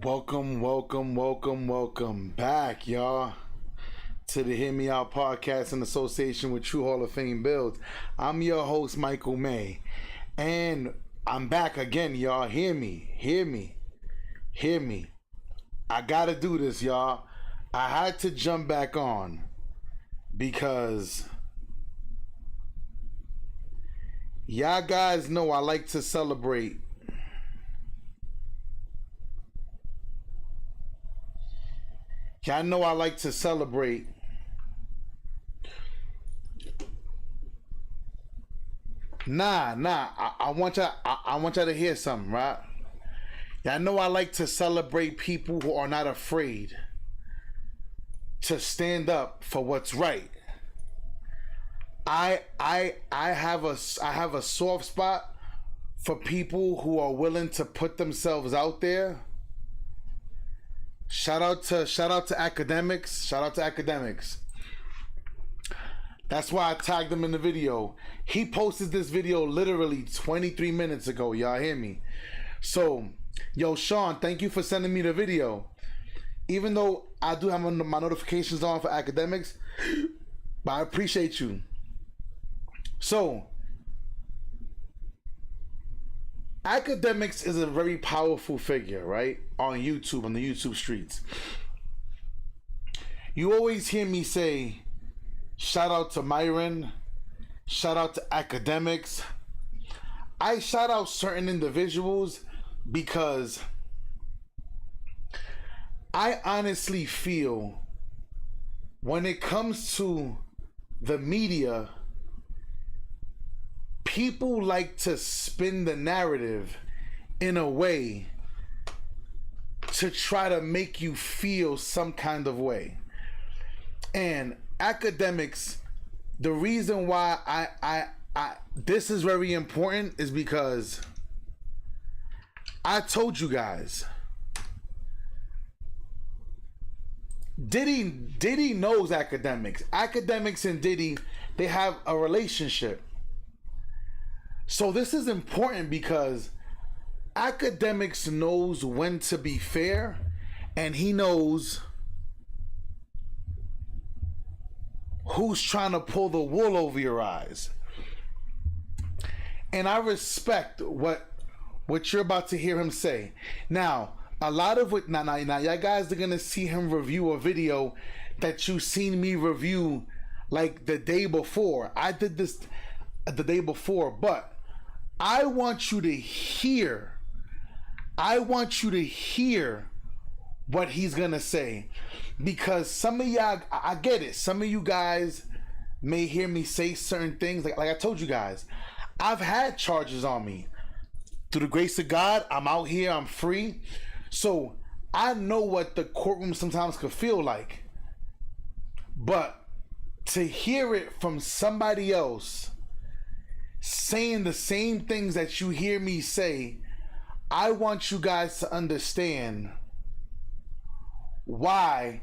Welcome back, y'all, to the Hear Me Out podcast in association with True Hall of Fame Builds. I'm your host, Michael May, and I'm back again, y'all. Hear me. I gotta do this, y'all. I had to jump back on because y'all guys know I like to celebrate. Y'all know I like to celebrate I want y'all to hear something, right? Y'all know I like to celebrate people who are not afraid to stand up for what's right. I have a soft spot for people who are willing to put themselves out there. Shout out to academics. That's why I tagged him in the video. He posted this video literally 23 minutes ago. Y'all hear me? So, yo, Sean, thank you for sending me the video. Even though I do have my notifications on for academics, but I appreciate you. So, academics is a very powerful figure, right? On YouTube, on the YouTube streets. You always hear me say, shout out to Myron, shout out to academics. I shout out certain individuals because I honestly feel when it comes to the media, people like to spin the narrative in a way to try to make you feel some kind of way. And academics, the reason why I this is very important is because I told you guys, Diddy knows academics. Academics and Diddy, they have a relationship. So this is important because academics knows when to be fair, and he knows who's trying to pull the wool over your eyes. And I respect what you're about to hear him say. Now, a lot of what now y'all guys are gonna see him review a video that you seen me review like the day before. I did this the day before, but I want you to hear what he's gonna say, because some of y'all, I get it, some of you guys may hear me say certain things, like I told you guys, I've had charges on me. Through the grace of God, I'm out here, I'm free, so I know what the courtroom sometimes could feel like. But to hear it from somebody else saying the same things that you hear me say, I want you guys to understand why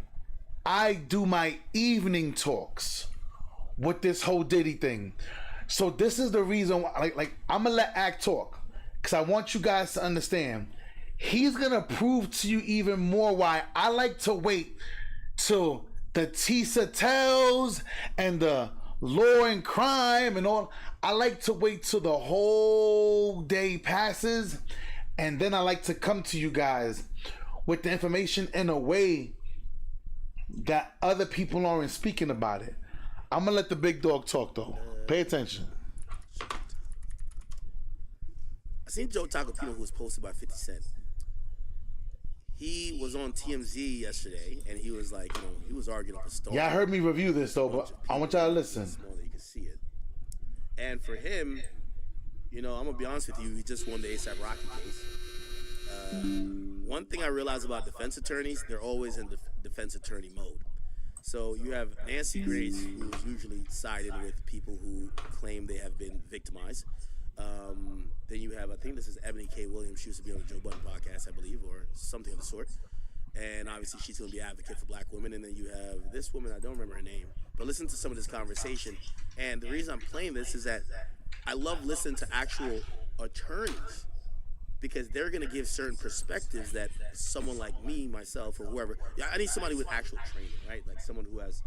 I do my evening talks with this whole Diddy thing. So this is the reason why, like I'm gonna let Act talk, because I want you guys to understand. He's gonna prove to you even more why I like to wait till the Tisa tells and the law and crime and all. I like to wait till the whole day passes, and then I like to come to you guys with the information in a way that other people aren't speaking about it. I'm gonna let the big dog talk though. Pay attention. I seen Joe Tacopino, who was posted by 50 Cent. He was on TMZ yesterday, and he was like, he was arguing up a story. Yeah, I heard me review this though, but I want y'all to listen. Small that you can see it. And for him, I'm gonna be honest with you, he just won the ASAP Rocky case. One thing I realize about defense attorneys, they're always in defense attorney mode. So you have Nancy Grace, who's usually sided with people who claim they have been victimized. Then you have, I think this is Ebony K. Williams. She used to be on the Joe Budden podcast, I believe, or something of the sort. And obviously she's going to be an advocate for black women. And then you have this woman, I don't remember her name, but listen to some of this conversation. And the reason I'm playing this is that I love listening to actual attorneys because they're going to give certain perspectives that someone like me, myself, or whoever. Yeah, I need somebody with actual training, right? Like someone who has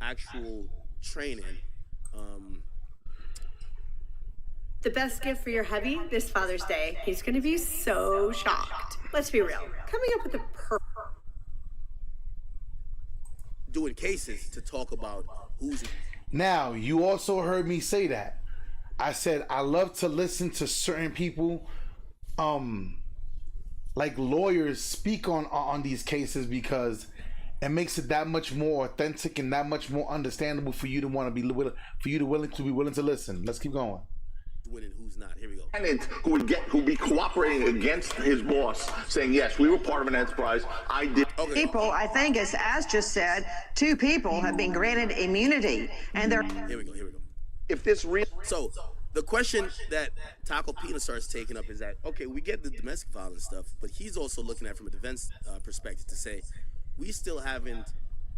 actual training. The best gift for your hubby this Father's Day. He's going to be so shocked. Let's be real. Coming up with the doing cases to talk about who's. Now, you also heard me say that. I said I love to listen to certain people, like lawyers, speak on these cases because it makes it that much more authentic and that much more understandable for you to want to be willing to listen. Let's keep going. Winning, who's not. Here we go. Who'd be cooperating against his boss, saying yes, we were part of an enterprise. I did. Okay. People, I think, as just said, 2 people have been granted immunity, and they're. Here we go. If this real. So the question that Taco Pina starts taking up is that, okay, we get the domestic violence stuff, but he's also looking at it from a defense perspective to say, we still haven't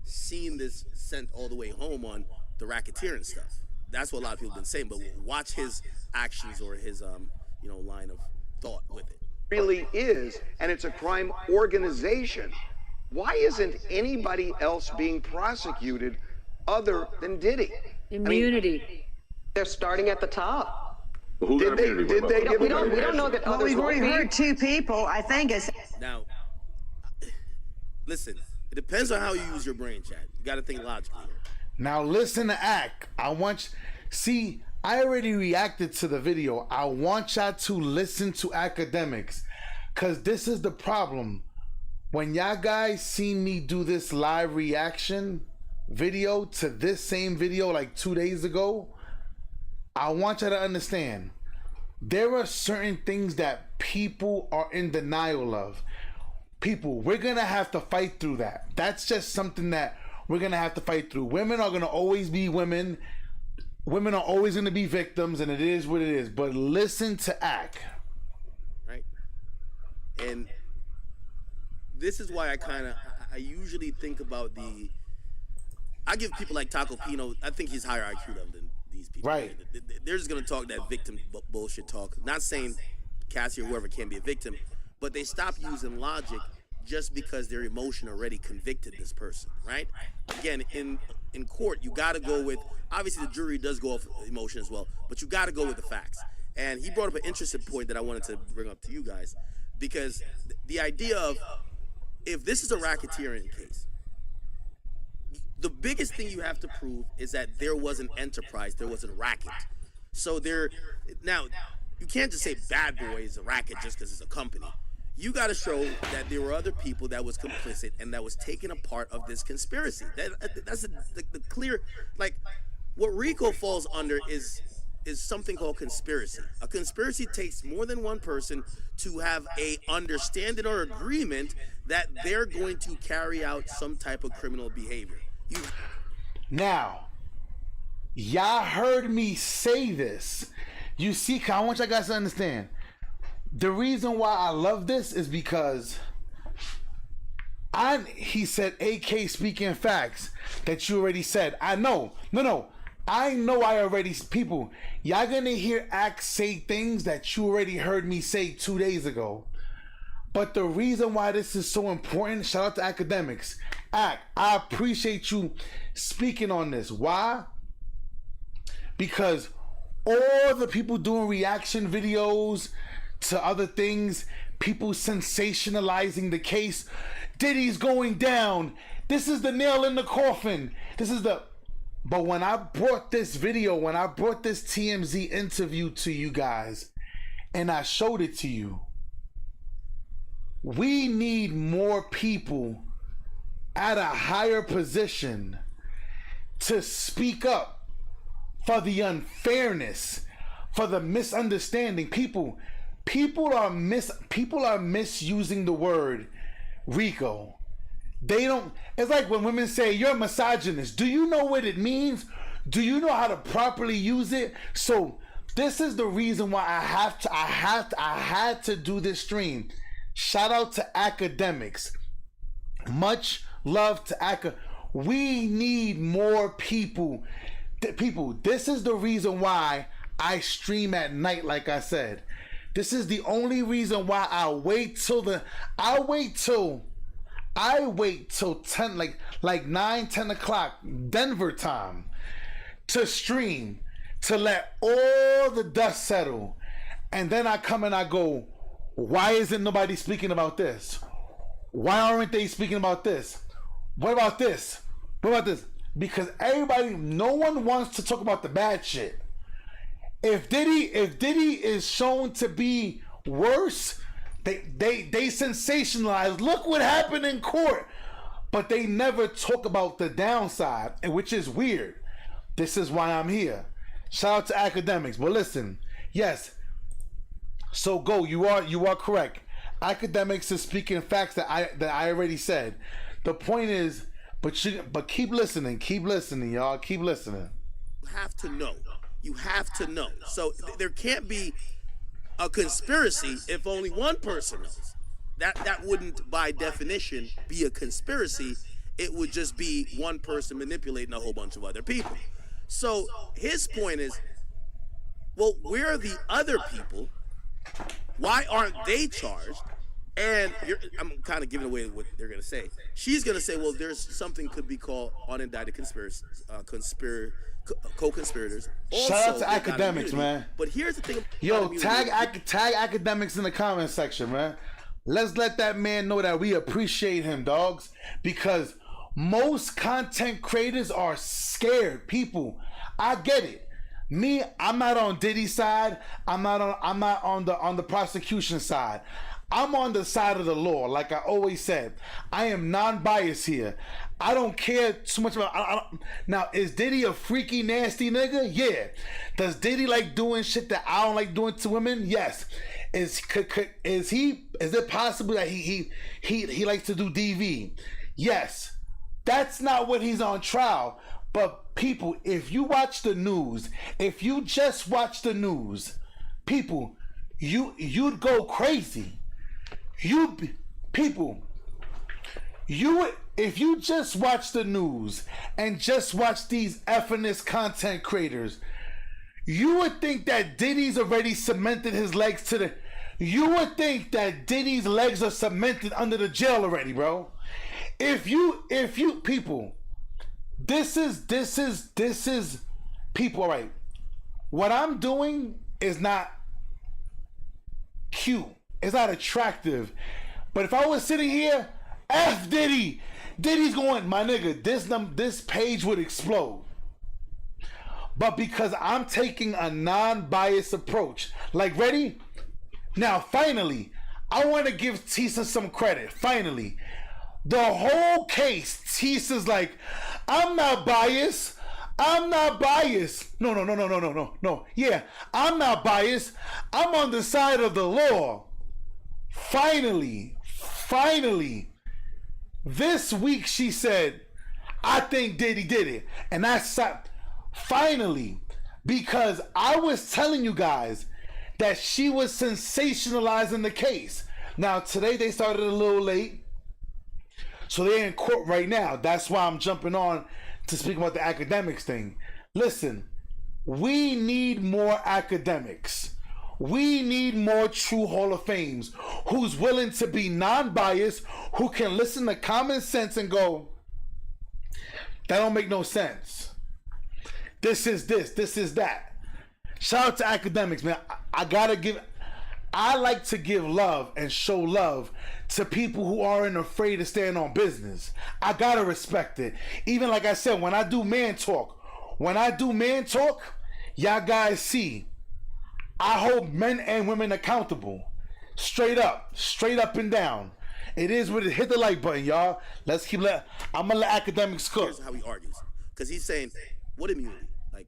seen this sent all the way home on the racketeering stuff. That's what a lot of people have been saying, but watch his actions or his line of thought with it. Really is, and it's a crime organization. Why isn't anybody else being prosecuted other than Diddy? Immunity. They're starting at the top. Did they give We don't know that. Well, we've already heard 2 people. I think is. Now, listen. It depends on how you use your brain, Chad. You got to think logically here. Now listen to Ack. I already reacted to the video. I want y'all to listen to academics, because this is the problem. When y'all guys seen me do this live reaction video to this same video like 2 days ago, I want y'all to understand there are certain things that people are in denial of. People, we're gonna have to fight through that. That's just something that we're gonna have to fight through. Women are gonna always be women. Women are always gonna be victims, and it is what it is. But listen to Ack. Right? And this is why I usually think about I give people like Taco Pino, I think he's higher IQ level than these people. Right. They're just gonna talk that victim bullshit talk. Not saying Cassie or whoever can be a victim, but they stop using logic just because their emotion already convicted this person, right? Again, in court, you got to go with, obviously the jury does go off emotion as well, but you got to go with the facts. And he brought up an interesting point that I wanted to bring up to you guys, because the idea of, if this is a racketeering case, the biggest thing you have to prove is that there was an enterprise, there was a racket. So now, you can't just say Bad Boy is a racket just because it's a company. You got to show that there were other people that was complicit and that was taking a part of this conspiracy. That's the clear, like, what RICO falls under is something called conspiracy. A conspiracy takes more than one person to have a understanding or agreement that they're going to carry out some type of criminal behavior. Now, y'all heard me say this. You see, I want y'all guys to understand. The reason why I love this is because he said, AK speaking facts that you already said. I know. No. I know people, y'all gonna hear Ack say things that you already heard me say 2 days ago. But the reason why this is so important, shout out to academics. Ack, I appreciate you speaking on this. Why? Because all the people doing reaction videos to other things, people sensationalizing the case. Diddy's going down. This is the nail in the coffin. But when I brought this video, when I brought this TMZ interview to you guys, and I showed it to you, we need more people at a higher position to speak up for the unfairness, for the misunderstanding. People are misusing the word RICO. It's like when women say you're a misogynist. Do you know what it means? Do you know how to properly use it? So this is the reason why I had to do this stream. Shout out to academics. Much love to we need more people. People, this is the reason why I stream at night, like I said. This is the only reason why I wait till 10, like 9, 10 o'clock Denver time to stream, to let all the dust settle. And then I come and I go, why isn't nobody speaking about this? Why aren't they speaking about this? What about this? What about this? Because no one wants to talk about the bad shit. If Diddy is shown to be worse, they sensationalize. Look what happened in court. But they never talk about the downside, and which is weird. This is why I'm here. Shout out to academics. But listen, yes. So go. You are correct. Academics is speaking facts that I already said. The point is, but keep listening, y'all. Keep listening. You have to know. You have to know. So there can't be a conspiracy if only one person knows. That wouldn't, by definition, be a conspiracy. It would just be one person manipulating a whole bunch of other people. So his point is, well, where are the other people? Why aren't they charged? And I'm kind of giving away what they're going to say. She's going to say, well, there's something could be called unindicted co-conspirators. Shout out to academics, man. But here's the thing. Yo, tag academics in the comment section, man. Let's let that man know that we appreciate him, dogs. Because most content creators are scared. People, I get it. Me, I'm not on Diddy's side. I'm not on the prosecution side. I'm on the side of the law, like I always said. I am non-biased here. I don't care too much about. Now, is Diddy a freaky, nasty nigga? Yeah. Does Diddy like doing shit that I don't like doing to women? Yes. Is it possible that he likes to do DV? Yes. That's not what he's on trial. But people, if you watch the news, if you just watch the news, people, you'd go crazy. If you just watch the news and just watch these effing content creators, you would think that Diddy's already cemented his legs to the. You would think that Diddy's legs are cemented under the jail already, bro. If you people, this is people. All right, what I'm doing is not cute. It's not attractive. But if I was sitting here, F Diddy. Diddy's going, my nigga, this page would explode. But because I'm taking a non-biased approach. Like, ready? Now, finally, I want to give Tisa some credit. Finally. The whole case, Tisa's like, I'm not biased. I'm not biased. No. Yeah, I'm not biased. I'm on the side of the law. Finally, this week she said, I think Diddy did it. And that's finally, because I was telling you guys that she was sensationalizing the case. Now, today they started a little late, so they're in court right now. That's why I'm jumping on to speak about the academics thing. Listen, we need more academics. We need more true Hall of Fames who's willing to be non-biased, who can listen to common sense and go, that don't make no sense. This is that. Shout out to academics, man. I like to give love and show love to people who aren't afraid to stand on business. I gotta respect it. Even like I said, when I do man talk, y'all guys see, I hold men and women accountable. Straight up and down. It is what it. Hit the like button, y'all. Let's keep I'm gonna let academics cook. Here's how he argues. Because he's saying, what immunity? Like,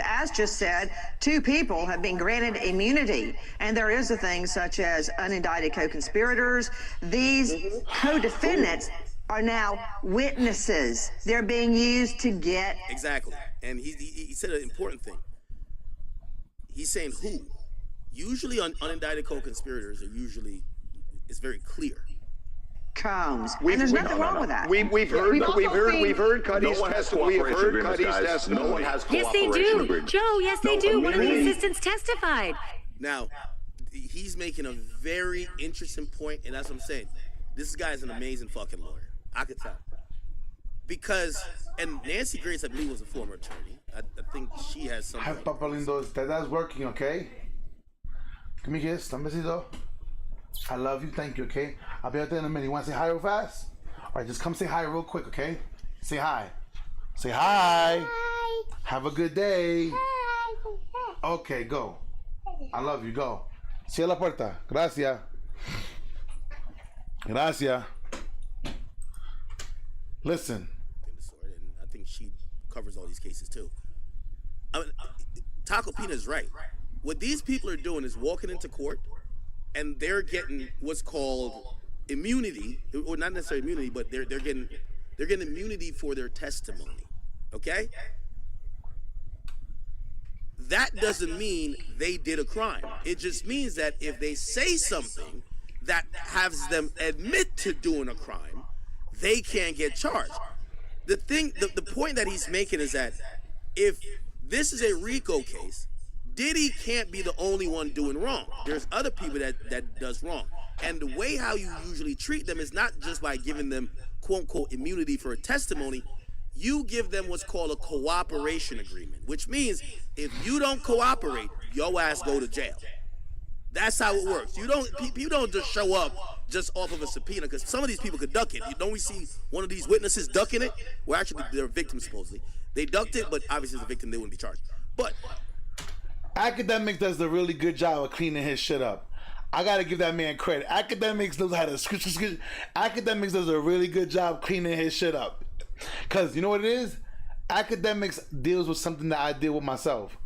as just said, 2 people have been granted immunity, and there is a thing such as unindicted co-conspirators. These co-defendants are now witnesses. They're being used to get... Exactly. And he said an important thing. He's saying who. Usually unindicted co-conspirators are usually, it's very clear. Combs. And there's nothing wrong with that. We've heard Cuddy's testimony. We've heard Cuddy's testimony. Yes, they do. Joe, yes, they do. One of the assistants testified. Now, he's making a very interesting point, and that's what I'm saying. This guy is an amazing fucking lawyer. I could tell. Because, and Nancy Grace, I believe, was a former attorney. I think she has some. Hi, Papa Lindo. That's working, okay? Give me a kiss. Un besito. I love you. Thank you, okay? I'll be out there in a minute. You want to say hi real fast? All right, just come say hi real quick, okay? Say hi. Say hi. Hi. Have a good day. Hi. Okay, go. I love you. Go. Cierra la puerta. Gracias. Gracias. Listen. And I think she covers all these cases too. I mean, Taco Pina is right. What these people are doing is walking into court, and they're getting what's called immunity, or not necessarily immunity, but they're getting immunity for their testimony. Okay? That doesn't mean they did a crime. It just means that if they say something that has them admit to doing a crime, they can't get charged. The point that he's making is that if this is a RICO case, Diddy can't be the only one doing wrong. There's other people that does wrong. And the way how you usually treat them is not just by giving them quote unquote immunity for a testimony. You give them what's called a cooperation agreement, which means if you don't cooperate, your ass go to jail. That's how it works. People don't just show up just off of a subpoena, because some of these people could duck it. Don't we see one of these witnesses ducking it? Well, actually, they're victims supposedly. They ducked it, but obviously as a victim, they wouldn't be charged. But Academics does a really good job of cleaning his shit up. I gotta give that man credit. Academics knows how to script. Academics does a really good job cleaning his shit up. Cause you know what it is? Academics deals with something that I deal with myself.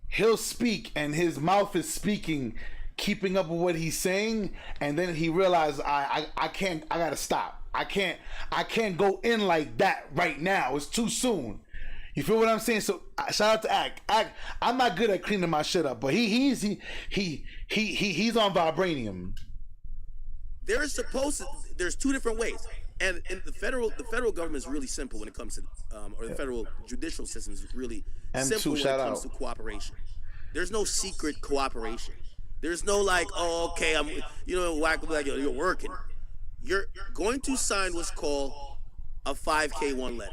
He'll speak and his mouth is speaking, keeping up with what he's saying, and then he realizes I gotta stop. I can't go in like that right now. It's too soon. You feel what I'm saying? So shout out to Act. I'm not good at cleaning my shit up, but he's on vibranium. There's two different ways. And the federal government is really simple when it comes to, or the federal judicial system is really simple when it comes to cooperation. There's no secret cooperation. There's no like, oh, okay, I'm, like you're working. You're going to sign what's called a 5K1 letter,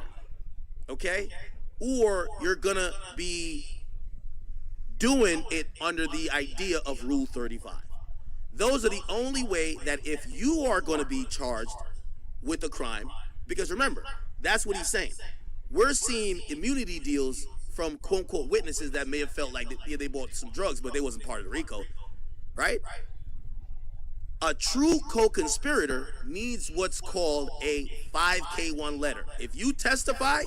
okay? Or you're gonna be doing it under the idea of Rule 35. Those are the only way that if you are gonna be charged with a crime, because remember, that's what he's saying. We're seeing immunity deals from quote unquote witnesses that may have felt like they bought some drugs, but they wasn't part of the RICO, right? A true co-conspirator needs what's called a 5K1 letter. If you testify,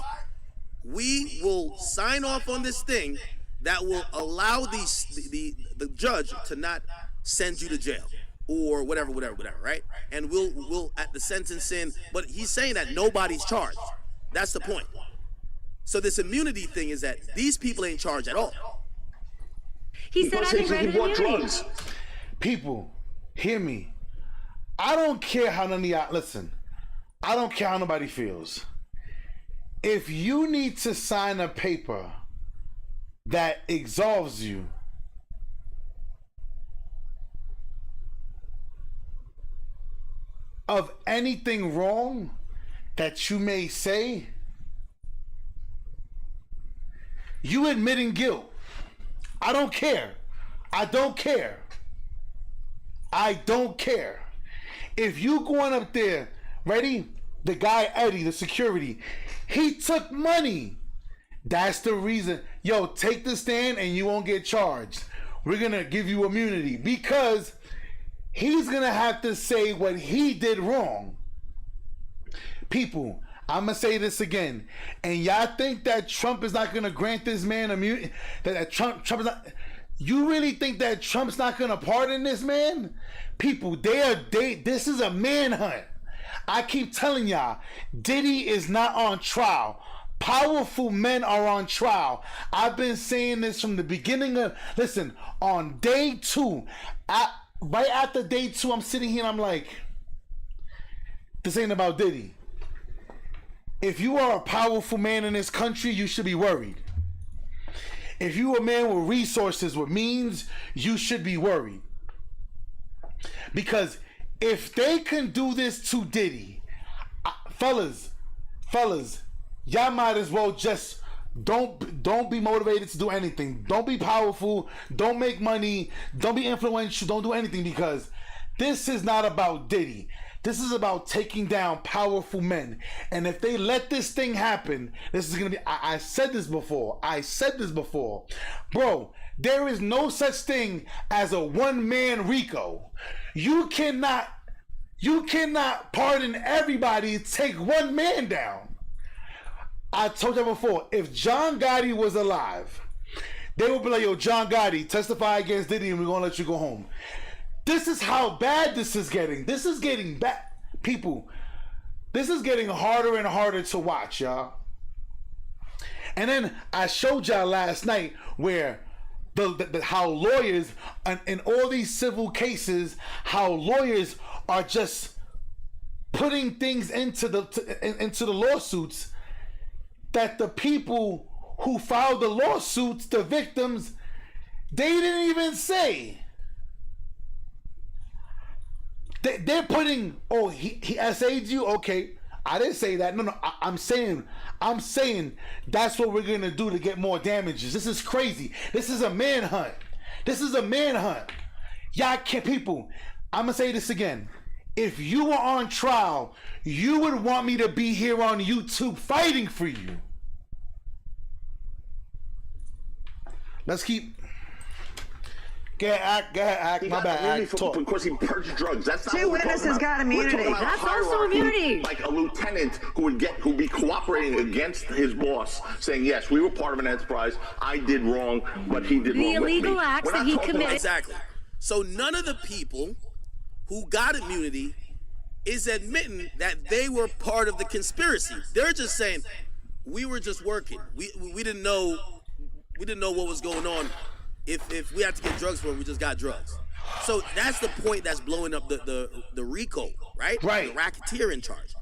we will sign off on this thing that will allow the judge to not send you to jail or whatever, right? And we'll at the sentencing, but he's saying that nobody's charged. That's the point. So this immunity thing is that these people ain't charged at all. He said I've been granted immunity. People, hear me. I don't care how none of y'all, listen, I don't care how nobody feels. If you need to sign a paper that absolves you, of anything wrong that you may say, you admitting guilt. I don't care. I don't care. I don't care. If you going up there, ready? The guy Eddie, the security, he took money. That's the reason. Yo, take the stand and you won't get charged. We're gonna give you immunity because he's gonna have to say what he did wrong. People, I'm gonna say this again, and y'all think that Trump is not gonna grant this man immunity? That Trump is not? You really think that Trump's not gonna pardon this man? People, this is a manhunt. I keep telling y'all, Diddy is not on trial. Powerful men are on trial. I've been saying this from the beginning of, listen, on day 2, right after day 2, I'm sitting here and I'm like, this ain't about Diddy. If you are a powerful man in this country, you should be worried. if you a man with resources, with means, you should be worried. Because if they can do this to Diddy, fellas, y'all might as well just don't be motivated to do anything. Don't be powerful. Don't make money. Don't be influential. Don't do anything, because this is not about Diddy. This is about taking down powerful men. And if they let this thing happen, this is going to be... I said this before. Bro, there is no such thing as a one-man RICO. You cannot pardon everybody to take one man down. I told you before, if John Gotti was alive, they would be like, yo, John Gotti, testify against Diddy and we're going to let you go home. This is how bad this is getting. This is getting bad. People, this is getting harder and harder to watch, y'all. And then I showed y'all last night where how lawyers, in all these civil cases, how lawyers are just putting things into the lawsuits that the people who filed the lawsuits, the victims, they didn't even say. They're putting, oh, he essayed you? Okay, I didn't say that. No, I'm saying that's what we're going to do to get more damages. This is crazy. This is a manhunt. Y'all can't, people, I'm going to say this again. If you were on trial, you would want me to be here on YouTube fighting for you. Let's keep... Go ahead, my bad. Because he purged drugs. That's not Two what we're witnesses talking about. got immunity. We're talking about That's also hierarchy, immunity. like a lieutenant who'd be cooperating against his boss, saying, yes, we were part of an enterprise. I did wrong, but he did wrong. The illegal with me. acts We're that not he talking committed. Exactly. So none of the people who got immunity is admitting that they were part of the conspiracy. They're just saying, we were just working. We didn't know what was going on. If we had to get drugs for it, we just got drugs. So that's the point that's blowing up the RICO, right? Right. The racketeering charge.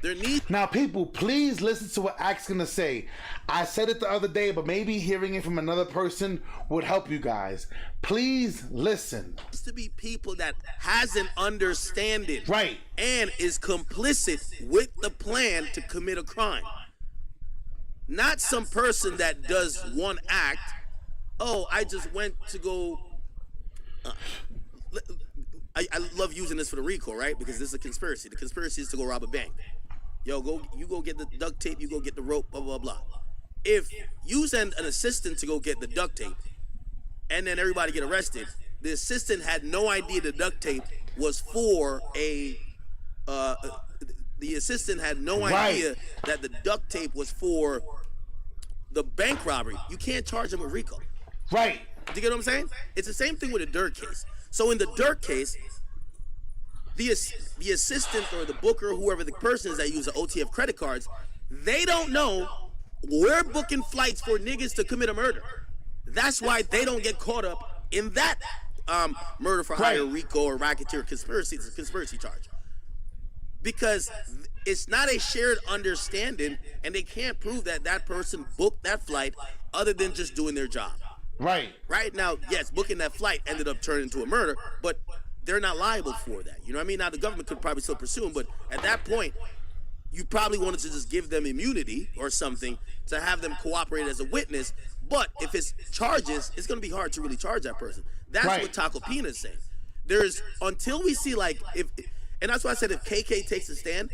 There needs... Now, people, please listen to what Ack's gonna say. I said it the other day, but maybe hearing it from another person would help you guys. Please listen. to be people that has an understanding, Right. and is complicit with the plan to commit a crime. Not some person that does one act. Oh, I just went to go. I love using this for the RICO, right? Because this is a conspiracy. The conspiracy is to go rob a bank. Yo, you go get the duct tape, you go get the rope, blah, blah, blah. If you send an assistant to go get the duct tape, and then everybody get arrested, the assistant had no idea the duct tape was for a, the assistant had no idea that the duct tape was for the bank robbery. You can't charge them with RICO. Right. Do you get what I'm saying? It's the same thing with a dirt case. So in the dirt case, the assistant or the booker, whoever the person is that use the OTF credit cards, they don't know we're booking flights for niggas to commit a murder. That's why they don't get caught up in that murder for hire, RICO, or racketeer conspiracy. It's a conspiracy charge. Because it's not a shared understanding, and they can't prove that that person booked that flight other than just doing their job. Right. Right now, yes, booking that flight ended up turning into a murder, but they're not liable for that. You know what I mean? Now, the government could probably still pursue them, but at that point, you probably wanted to just give them immunity or something to have them cooperate as a witness. But if it's charges, it's going to be hard to really charge that person. That's what Taco Pina is saying. There's, until we see, like, and that's why I said if KK takes a stand,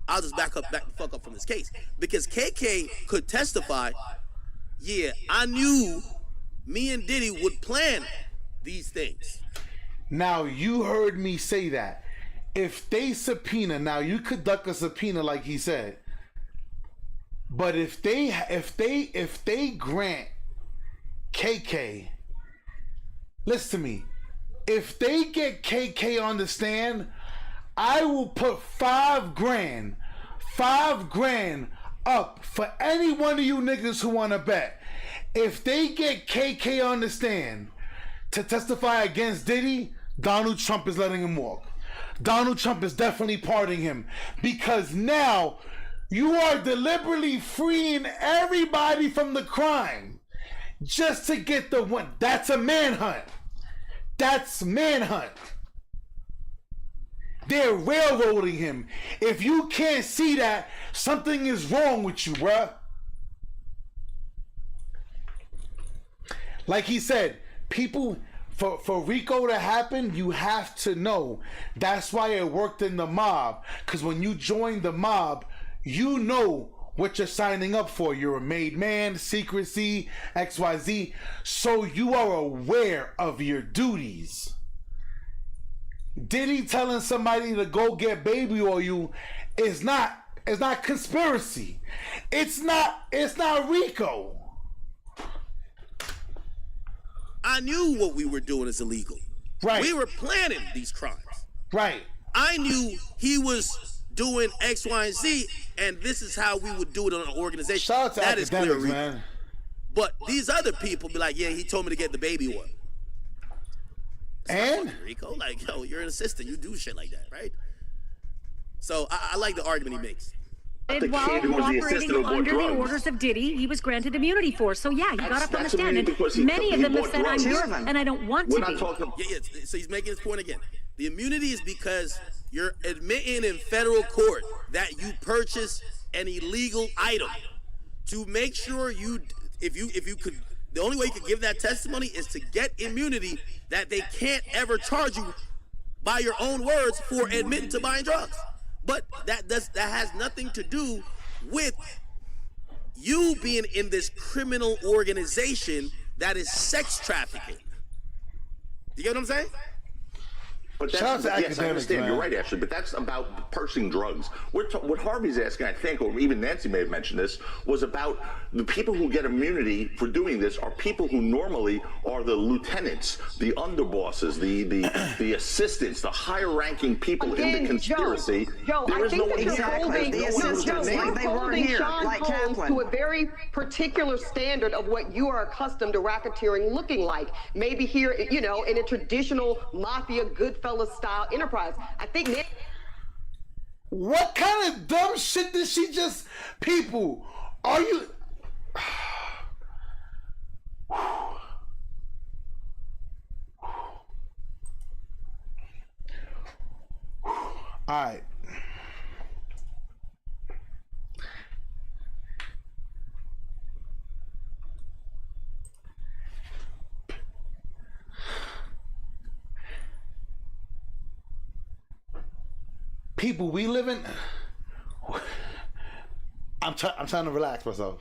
I'll just back the fuck up from this case. Because KK could testify, yeah, I knew me and Diddy would plan these things. Now, you heard me say that. If they subpoena, now you could duck a subpoena like he said. But if they grant KK, listen to me. If they get KK on the stand, I will put $5 grand up for any one of you niggas who want to bet. If they get KK on the stand to testify against Diddy, Donald Trump is letting him walk. Donald Trump is definitely pardoning him, because now you are deliberately freeing everybody from the crime. just to get the one. That's a manhunt. That's manhunt. They're railroading him. If you can't see that, something is wrong with you, bruh. Like he said, people, for RICO to happen, you have to know. That's why it worked in the mob. Because when you join the mob, you know what you're signing up for. You're a made man, secrecy, XYZ. So you are aware of your duties. Diddy telling somebody to go get baby oil is not conspiracy. It's not RICO. I knew what we were doing is illegal. Right. We were planning these crimes. Right. I knew he was doing X, Y, and Z, and this is how we would do it on an organization. Shout out to that is clear, academics, man. But these other people be like, yeah, he told me to get the baby oil. And RICO, like, yo, you're an assistant. You do shit like that, right? So I like the argument he makes. The While kid who was the cooperating assistant who bought under the orders. orders of Diddy, he was granted immunity for. So yeah, he got up on the That's stand, immunity because and many of them have bought said, drugs. "I'm and I don't want We're to not be." talking. Yeah. So he's making his point again. The immunity is because you're admitting in federal court that you purchased an illegal item. To make sure if you could, the only way you could give that testimony is to get immunity that they can't ever charge you by your own words for admitting to buying drugs. But that has nothing to do with you being in this criminal organization that is sex trafficking. You get what I'm saying? But Shout out that's, to yes, I academics, understand. man. You're right, Ashley. But that's about purchasing drugs. What Harvey's asking, I think, or even Nancy may have mentioned this, was about the people who get immunity for doing this are people who normally are the lieutenants, the underbosses, the assistants, the higher-ranking people in the conspiracy. Joe, There I is think no that one you're here. holding, There's no one who's Joe, gonna you're say- holding Sean like Combs Kaplan. to a very particular standard of what you are accustomed to racketeering looking like. Maybe here, in a traditional mafia, Goodfellas style enterprise. I think. what kind of dumb shit did she just? People, are you? All right. People, we live in. I'm trying to relax myself.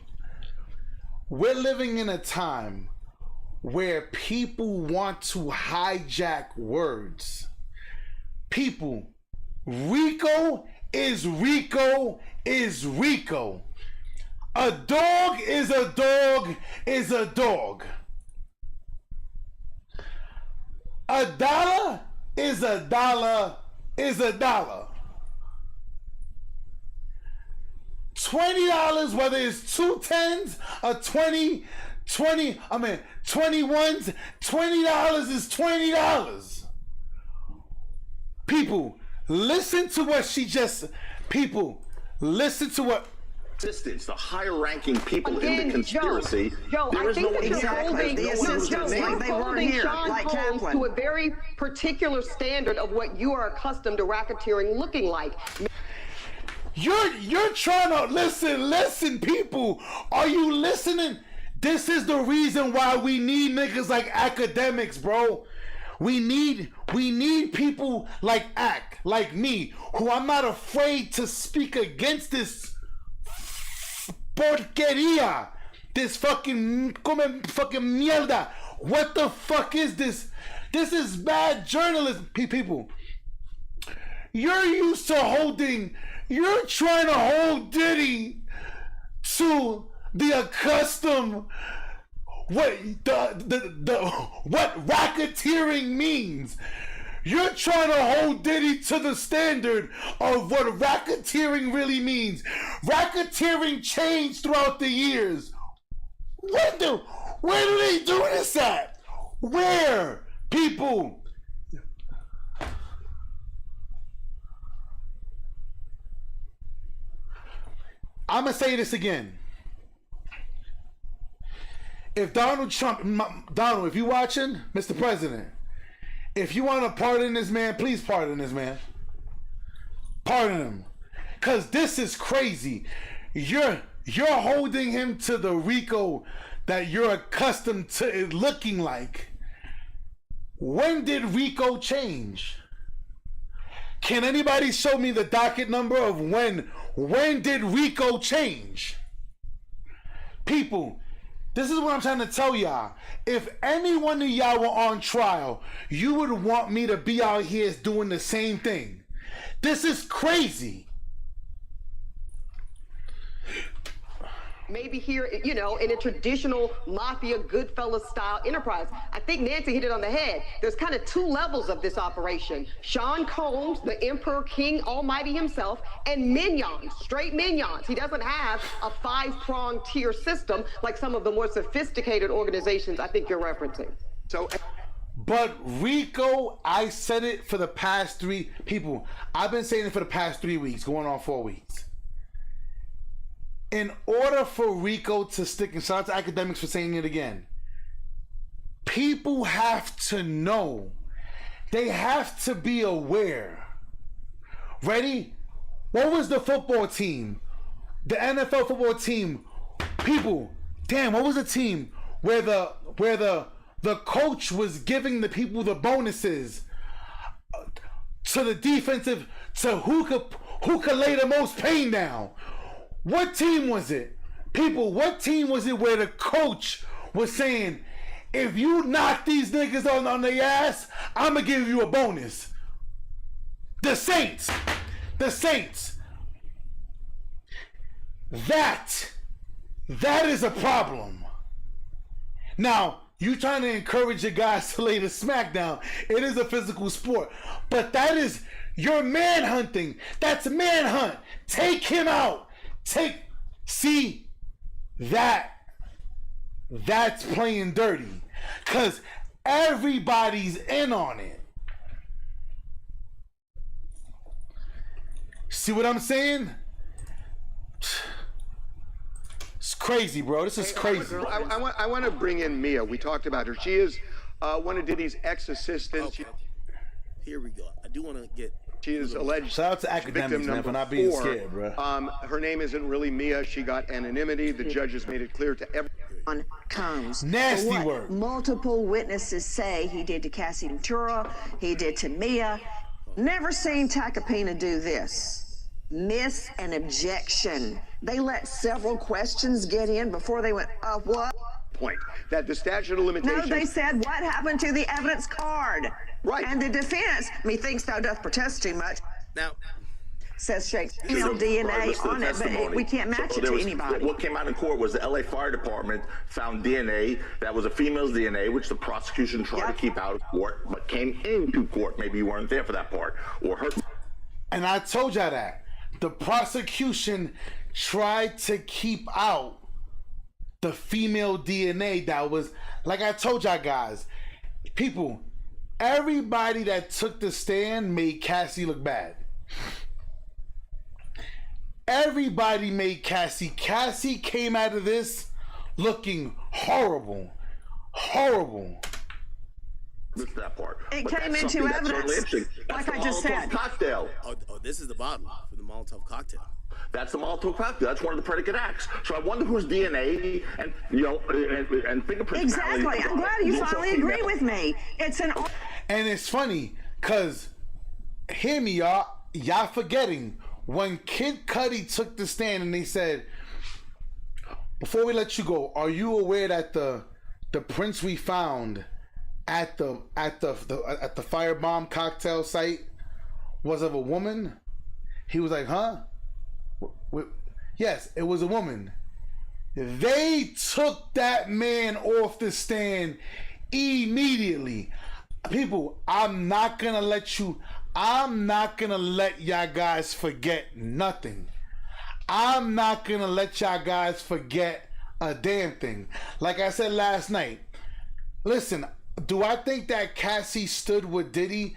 We're living in a time where people want to hijack words. People, RICO is RICO is RICO. A dog is a dog is a dog. A dollar is a dollar is a dollar. $20, whether it's 2 tens or 21s, $20 is $20. People, listen to what she just, listen to what. Assistants, the higher-ranking people in Again, the conspiracy. Joe, there I is no think one that you're here. holding, There's no one who's Joe, gonna say- you're they weren't holding here, Sean like Combs Kaplan. to a very particular standard of what you are accustomed to racketeering looking like. You're trying to listen, people. Are you listening? This is the reason why we need niggas like academics, bro. We need people like me, who I'm not afraid to speak against this porqueria, this fucking mierda. What the fuck is this? This is bad journalism, people. You're used to holding. You're trying to hold Diddy to the accustomed what racketeering means. You're trying to hold Diddy to the standard of what racketeering really means. Racketeering changed throughout the years. Where do they do this at? Where, people? I'm gonna say this again. if Donald Trump, Donald, if you watching, Mr. President, if you want to pardon this man, please pardon this man. Pardon him. Because this is crazy. You're holding him to the RICO that you're accustomed to it looking like. When did RICO change? Can anybody show me the docket number of when did RICO change? People, this is what I'm trying to tell y'all. If any one of y'all were on trial, you would want me to be out here doing the same thing. This is crazy. Maybe here, you know, in a traditional mafia Goodfellas style enterprise. I think Nancy hit it on the head. There's kind of two levels of this operation. Sean Combs, the Emperor King Almighty himself, and minions, straight minions. He doesn't have a 5-pronged tier system like some of the more sophisticated organizations I think you're referencing. So, but RICO, I said it for the past 3 people. I've been saying it for the past 3 weeks, going on 4 weeks. In order for RICO to stick, and shout out to academics for saying it again, people have to know. They have to be aware. Ready? What was the football team? The NFL football team. People, damn, what was the team where the coach was giving the people the bonuses to the defensive, to who could lay the most pain down? What team was it? People, what team was it where the coach was saying, if you knock these niggas on their ass, I'm going to give you a bonus? The Saints. The Saints. That is a problem. Now, you trying to encourage your guys to lay the smack down. It is a physical sport. But that is, you're manhunting. That's manhunt. Take him out. See, that's playing dirty, because everybody's in on it. See what I'm saying? It's crazy, bro. This is crazy. I want to bring in Mia. We talked about her. She is one of Diddy's ex-assistants. Okay. Here we go. I do want to get... She is alleged shout out to academics, man, for not being scared, bro. Her name isn't really Mia. She got anonymity. The judges made it clear to everyone. Combs. Nasty word. Multiple witnesses say he did to Cassie Ventura, he did to Mia. Never seen Tacopina do this. Miss an objection. They let several questions get in before they went, what? Point that the statute of limitations. No, they said, what happened to the evidence card? Right. And the defense, methinks thou doth protest too much. Now, says Shakespeare, DNA on it, but we can't match it to anybody. What came out in court was the LA Fire Department found DNA that was a female's DNA, which the prosecution tried to keep out of court, but came into court. Maybe you weren't there for that part, or her. And I told y'all that the prosecution tried to keep out the female DNA that was, like I told y'all guys, people, everybody that took the stand made Cassie look bad. Everybody made Cassie. Cassie came out of this looking horrible. Horrible. Missed that part. It But came that's into something that's evidence, totally interesting. That's like the I just Molotov said. Cocktail. oh, this is the bottle for the Molotov cocktail. That's the Molotov cocktail. That's one of the predicate acts. So I wonder whose DNA and and fingerprints. Exactly. I'm glad you finally agree with me. It's an. And it's funny, cause hear me, y'all forgetting when Kid Cudi took the stand and they said, before we let you go, are you aware that the prints we found at the firebomb cocktail site was of a woman? He was like, huh? Yes, it was a woman. They took that man off the stand immediately. People, I'm not gonna let y'all guys forget nothing. I'm not gonna let y'all guys forget a damn thing. Like I said last night, listen, do I think that Cassie stood with Diddy?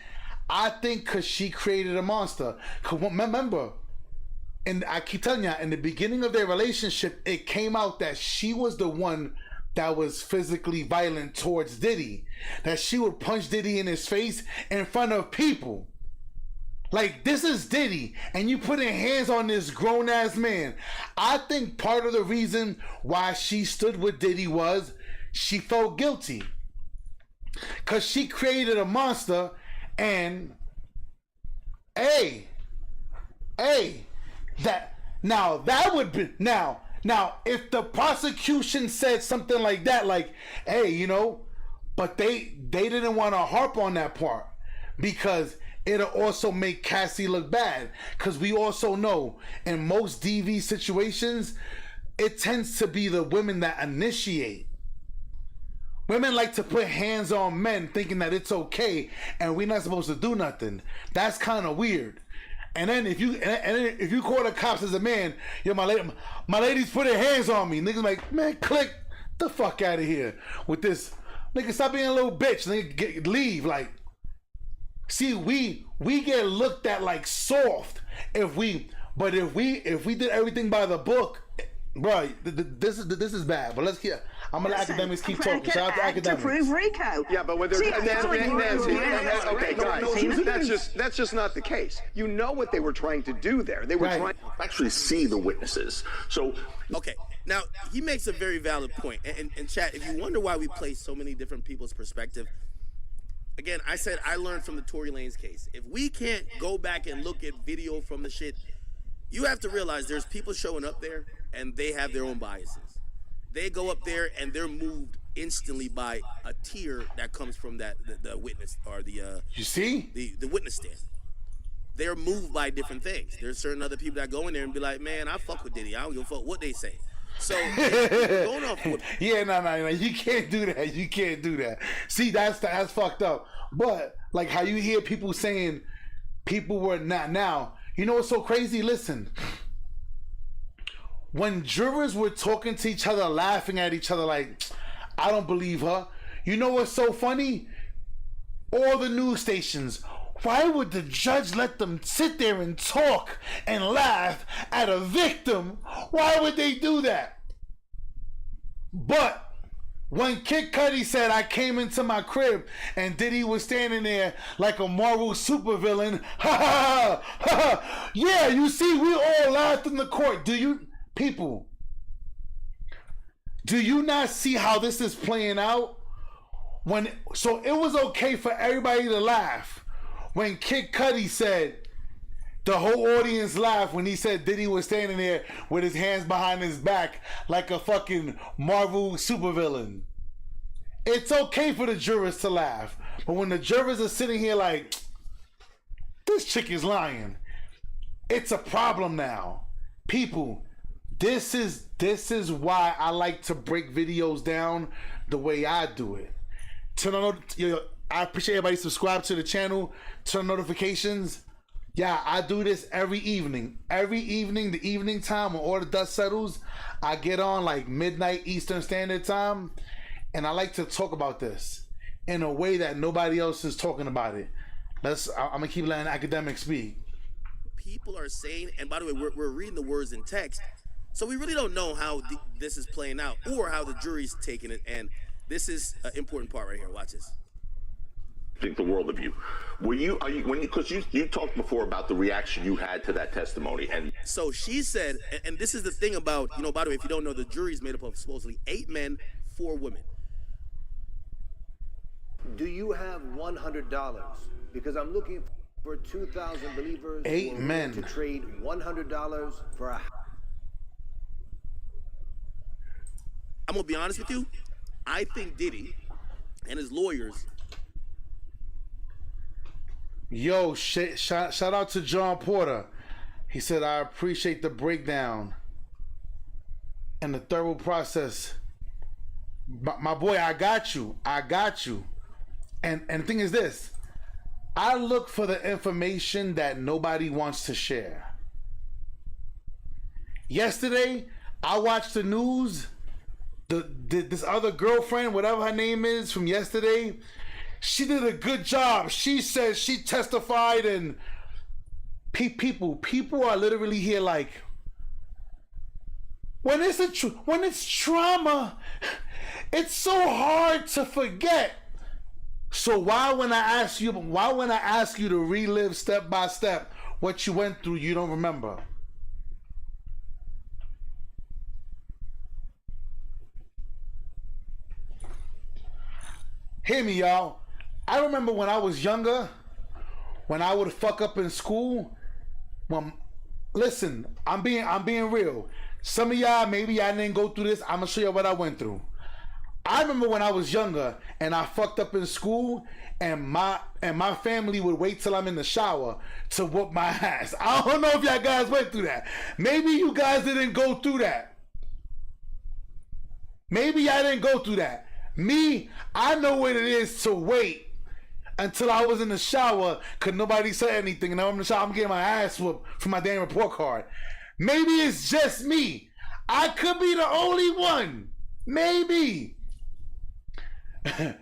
I think because she created a monster. Remember, and I keep telling you, in the beginning of their relationship, it came out that she was the one that was physically violent towards Diddy, that she would punch Diddy in his face in front of people. Like, this is Diddy, and you putting hands on this grown-ass man. I think part of the reason why she stood with Diddy was she felt guilty. Because she created a monster, and, that would be, now, if the prosecution said something like that, like, hey, but they didn't want to harp on that part, because it'll also make Cassie look bad. Because we also know in most DV situations, it tends to be the women that initiate. Women like to put hands on men thinking that it's okay and we're not supposed to do nothing. That's kind of weird. And then if you call the cops as a man, my lady's putting hands on me. Niggas like, man, click the fuck out of here with this. Nigga, stop being a little bitch. Nigga, leave. Like, see, we get looked at like soft if we did everything by the book, bro. This is bad. But let's get. I'm gonna let academics keep talking. Shout out to academics. To prove RICO. Yeah, but when they're Nancy, okay, guys, that's just not the case. You know what they were trying to do there. They were trying to actually see the witnesses. So okay, now he makes a very valid point. And chat, if you wonder why we play so many different people's perspective, again, I said I learned from the Tory Lanez case. If we can't go back and look at video from the shit, you have to realize there's people showing up there and they have their own biases. They go up there and they're moved instantly by a tear that comes from the witness or the witness stand. They're moved by different things. There's certain other people that go in there and be like, man, I fuck with Diddy. I don't give a fuck what they say. So going off with no, you can't do that. You can't do that. See, that's fucked up. But like how you hear people saying people were not now. You know what's so crazy? Listen. When jurors were talking to each other, laughing at each other like, I don't believe her. You know what's so funny? All the news stations, why would the judge let them sit there and talk and laugh at a victim? Why would they do that? But when Kid Cudi said, I came into my crib and Diddy was standing there like a Marvel supervillain, ha ha ha, yeah, you see, we all laughed in the court. People, do you not see how this is playing out? So it was okay for everybody to laugh when Kid Cudi said, the whole audience laughed when he said Diddy was standing there with his hands behind his back like a fucking Marvel supervillain. It's okay for the jurors to laugh, but when the jurors are sitting here like, this chick is lying, it's a problem now. People, this is why I like to break videos down the way I do it. I appreciate everybody subscribe to the channel, turn notifications. Yeah, I do this every evening. Every evening, the evening time when all the dust settles, I get on like midnight Eastern Standard Time, and I like to talk about this in a way that nobody else is talking about it. I'm gonna keep letting academics speak. People are saying, and by the way, we're reading the words in text. So we really don't know how this is playing out or how the jury's taking it. And this is an important part right here. Watch this. Think the world of you. Because you talked before about the reaction you had to that testimony. And so she said, and this is the thing about, by the way, if you don't know, the jury's made up of supposedly 8 men, 4 women. Do you have $100? Because I'm looking for 2,000 believers 8 men to trade $100 for a. I'm gonna be honest with you. I think Diddy and his lawyers. Yo, shout out to John Porter. He said, I appreciate the breakdown and the thorough process. My boy, I got you. And the thing is this, I look for the information that nobody wants to share. Yesterday, I watched the news. This other girlfriend, whatever her name is from yesterday, she did a good job. She says she testified, and people are literally here like, when it's trauma, It's so hard to forget. So why when I ask you to relive step by step what you went through, you don't remember? Hear me, y'all. I remember when I was younger, when I would fuck up in school. Listen, I'm being real. Some of y'all, maybe I didn't go through this. I'm gonna show you what I went through. I remember when I was younger and I fucked up in school, and my family would wait till I'm in the shower to whoop my ass. I don't know if y'all guys went through that. Maybe you guys didn't go through that. Maybe I didn't go through that. Me, I know what it is to wait until I was in the shower because nobody said anything, and I'm in the shower, I'm getting my ass whooped for my damn report card. Maybe it's just me. I could be the only one. Maybe. I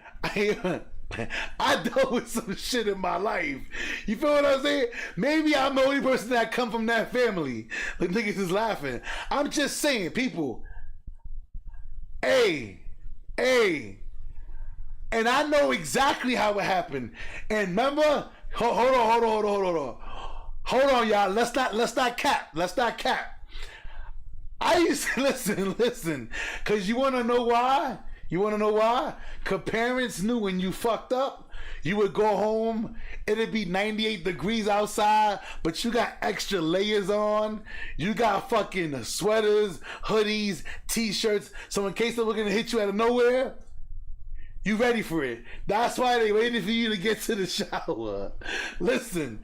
dealt with some shit in my life. You feel what I'm saying? Maybe I'm the only person that come from that family. Like niggas is laughing. I'm just saying, people. Hey. And I know exactly how it happened. And remember, hold on, y'all. Let's not cap. I used to listen, cause you wanna know why? Cause parents knew when you fucked up, you would go home, it'd be 98 degrees outside, but you got extra layers on. You got fucking sweaters, hoodies, t-shirts. So in case they were gonna hit you out of nowhere, you ready for it. That's why they waited for you to get to the shower. Listen,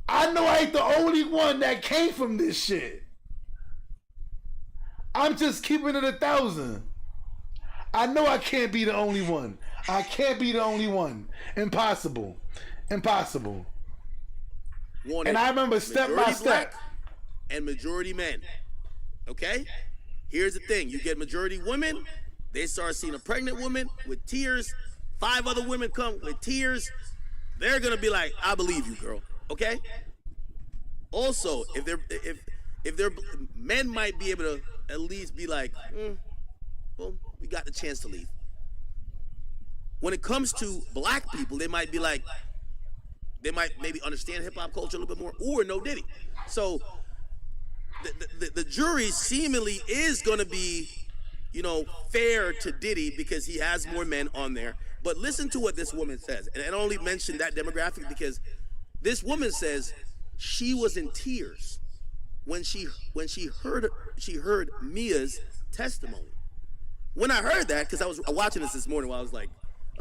I know I ain't the only one that came from this shit. I'm just keeping it 1,000. I know I can't be the only one. Impossible. Wanted And I remember step by step. Black and majority men. Okay? Here's the thing. You get majority women, they start seeing a pregnant woman with tears. 5 other women come with tears. They're gonna be like, I believe you, girl. Okay? Also, if they're men might be able to at least be like, well, we got the chance to leave. When it comes to black people, they might be like, they might maybe understand hip-hop culture a little bit more, or no Diddy. So the jury seemingly is going to be, fair to Diddy because he has more men on there. But listen to what this woman says. And I only mentioned that demographic because this woman says she was in tears when she heard Mia's testimony. When I heard that, because I was watching this morning while I was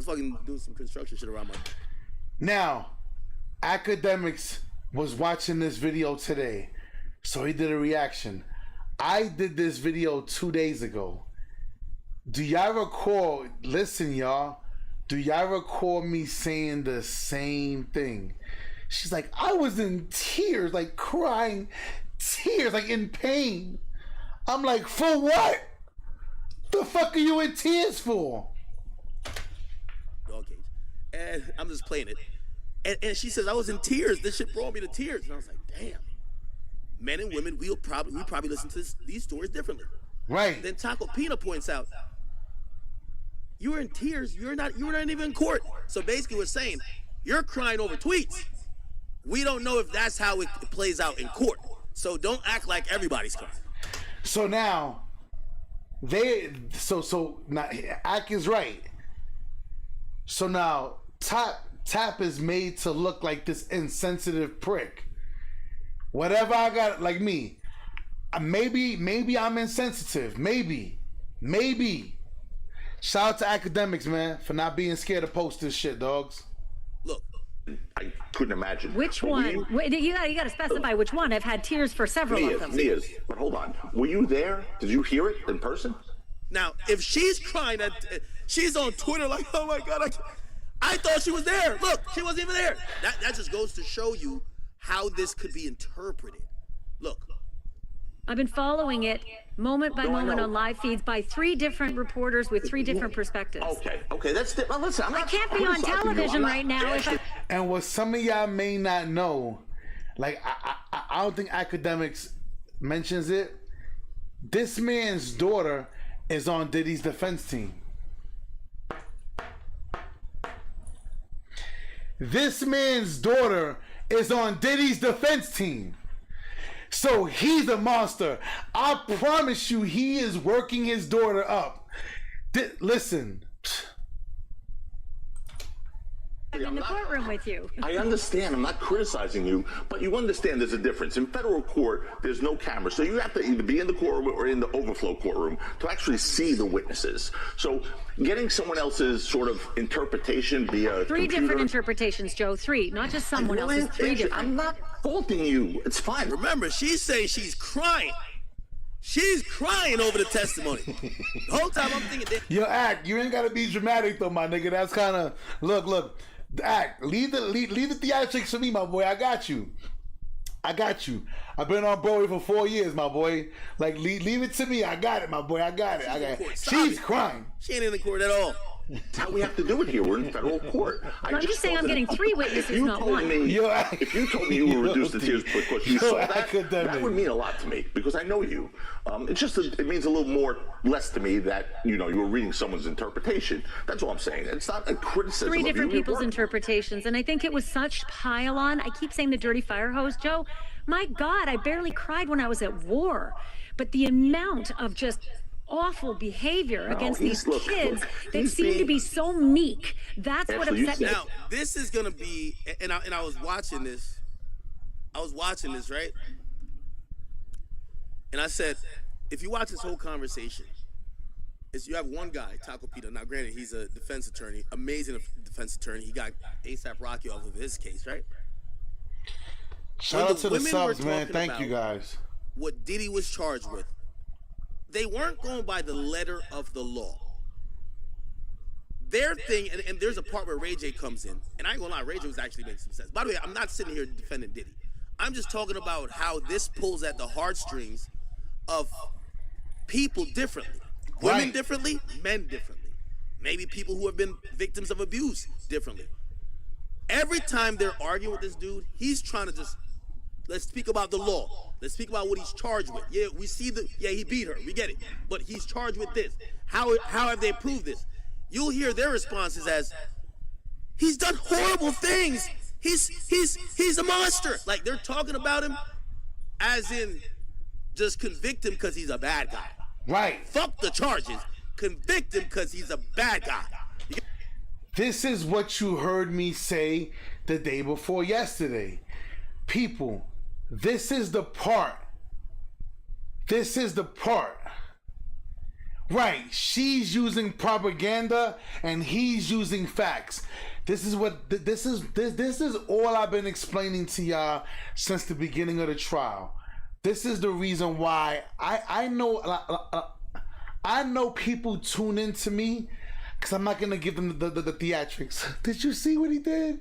fucking doing some construction shit around my. Now, Academics was watching this video today, so he did a reaction. I did this video 2 days ago. Do y'all recall? Listen, y'all. Do y'all recall me saying the same thing? She's like, I was in tears, like crying, tears, like in pain. I'm like, for what? The fuck are you in tears for? Dog cage. And I'm just playing it. And she says, I was in tears. This shit brought me to tears. And I was like, damn. Men and women, we probably listen to these stories differently. Right. Then Taco Pina points out, you were in tears. You were not even in court. So basically we're saying, you're crying over tweets. We don't know if that's how it plays out in court. So don't act like everybody's crying. So now, now Ak is right. So now Tap is made to look like this insensitive prick. Whatever I got, like me, maybe I'm insensitive. Maybe. Shout out to Academics, man, for not being scared to post this shit, dogs. Look, I couldn't imagine. Which one? You got to specify which one. I've had tears for several of them. Mia's. But hold on. Were you there? Did you hear it in person? now if she's crying, she's on Twitter like, oh my God, I thought she was there. Look, she wasn't even there. That just goes to show you how this could be interpreted. Look. I've been following it moment by moment on live feeds by 3 different reporters with 3 different perspectives. Okay, that's well, listen. I can't be on television right now. And what some of y'all may not know, like I don't think Academics mentions it. This man's daughter is on Diddy's defense team. this man's daughter is on Diddy's defense team. So he's a monster. I promise you, he is working his daughter up. Listen. I'm in the courtroom with you. I understand. I'm not criticizing you, but you understand there's a difference. In federal court, there's no camera, so you have to either be in the courtroom or in the overflow courtroom to actually see the witnesses. So getting someone else's sort of interpretation via Three different interpretations, Joe. Three, not just someone else's. Three different. I'm not faulting you. It's fine. Remember, she's saying she's crying. She's crying over the testimony. The whole time I'm thinking, Yo, Act, you ain't gotta be dramatic though, my nigga. That's kind of look. Act, leave the theatrics for me, my boy. I got you. I've been on Broadway for 4 years, my boy. Like, leave it to me. I got it, my boy. I got it. She's crying. She ain't in the court at all. That's how we have to do it here. We're in federal court. I'm just saying I'm getting three witnesses, not one. If you told me you were reduced to tears because you saw that would mean a lot to me because I know you. It means a little less to me that you were reading someone's interpretation. That's all I'm saying. It's not a criticism. Three different people's interpretations, and I think it was such pile on. I keep saying the dirty fire hose, Joe. My God, I barely cried when I was at war, but the amount of just awful behavior against these kids that seem to be so meek. That's what upset me. Now, this is gonna be, and I was watching this. Right? And I said, if you watch this whole conversation, you have one guy, Taco Pita. Now, granted, he's a defense attorney, amazing defense attorney. He got A$AP Rocky off of his case, right? Shout out to the subs, man. Thank you guys. What Diddy was charged with, they weren't going by the letter of the law. Their thing, and there's a part where Ray J comes in, and I ain't gonna lie, Ray J was actually making some sense. By the way, I'm not sitting here defending Diddy. I'm just talking about how this pulls at the heartstrings of people differently. Women differently, men differently. Maybe people who have been victims of abuse differently. Every time they're arguing with this dude, he's trying to just, let's speak about the law. Let's speak about what he's charged with. Yeah, we see he beat her. We get it. But he's charged with this. How have they proved this? You'll hear their responses as, he's done horrible things. He's a monster. Like, they're talking about him as in just convict him because he's a bad guy. Right. Fuck the charges. Convict him because he's a bad guy. This is what you heard me say the day before yesterday. People, this is the part. Right, she's using propaganda and he's using facts. This is all I've been explaining to y'all since the beginning of the trial. This is the reason why I know people tune into me because I'm not gonna give them the theatrics. Did you see what he did?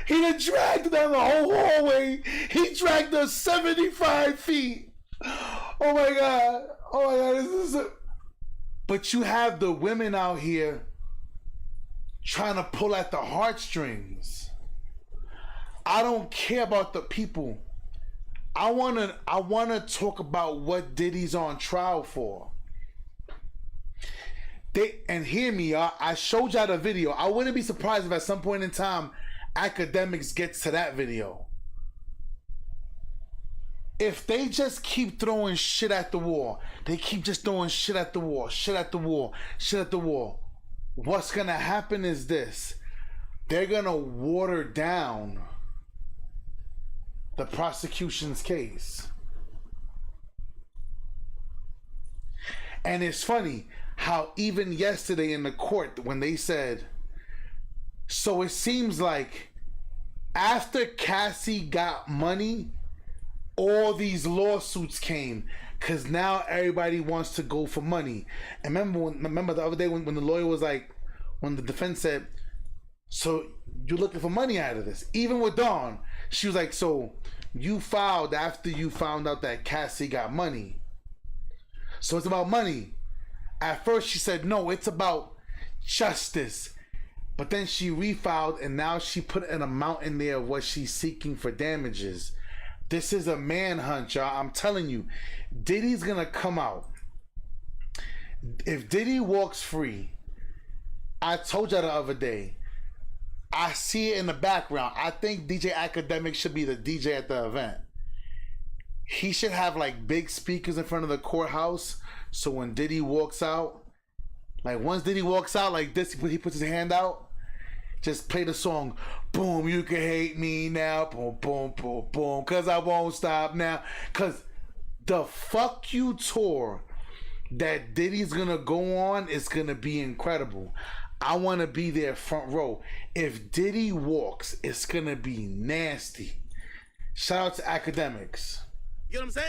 He done dragged her down the whole hallway. He dragged her 75 feet. Oh my God. But you have the women out here trying to pull at the heartstrings. I don't care about the people. I wanna talk about what Diddy's on trial for. And hear me, y'all. I showed y'all the video. I wouldn't be surprised if at some point in time academics gets to that video. If they just keep throwing shit at the wall, they keep just throwing shit at the wall, what's gonna happen is this. They're gonna water down the prosecution's case. And it's funny how even yesterday in the court when they said, so it seems like after Cassie got money, all these lawsuits came because now everybody wants to go for money. And remember the other day when the lawyer was like, when the defense said, so you're looking for money out of this? Even with Dawn, she was like, so you filed after you found out that Cassie got money. So it's about money. At first she said, no, it's about justice. But then she refiled and now she put an amount in there of what she's seeking for damages. This is a manhunt, y'all. I'm telling you, Diddy's gonna come out. If Diddy walks free, I told y'all the other day, I see it in the background. I think DJ Academic should be the DJ at the event. He should have like big speakers in front of the courthouse, so when Diddy walks out, like once Diddy walks out like this, he puts his hand out, just play the song, boom, you can hate me now, boom, boom, boom, boom, cause I won't stop now. Cause the fuck you tour that Diddy's gonna go on is gonna be incredible. I wanna be there front row. If Diddy walks, it's gonna be nasty. Shout out to Academics. You know what I'm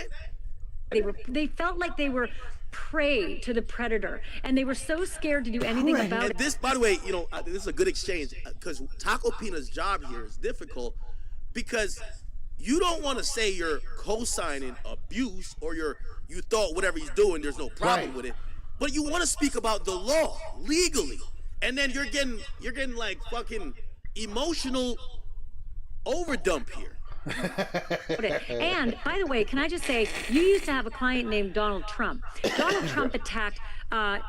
saying? They felt like they were prey to the predator, and they were so scared to do anything about And it. this, by the way, you know, this is a good exchange because Taco Pina's job here is difficult because you don't want to say you're co-signing abuse or you thought whatever he's doing, there's no problem with it, but you want to speak about the law legally, and then you're getting like fucking emotional overdump here. And by the way, can I just say, you used to have a client named Donald Trump. Donald Trump attacked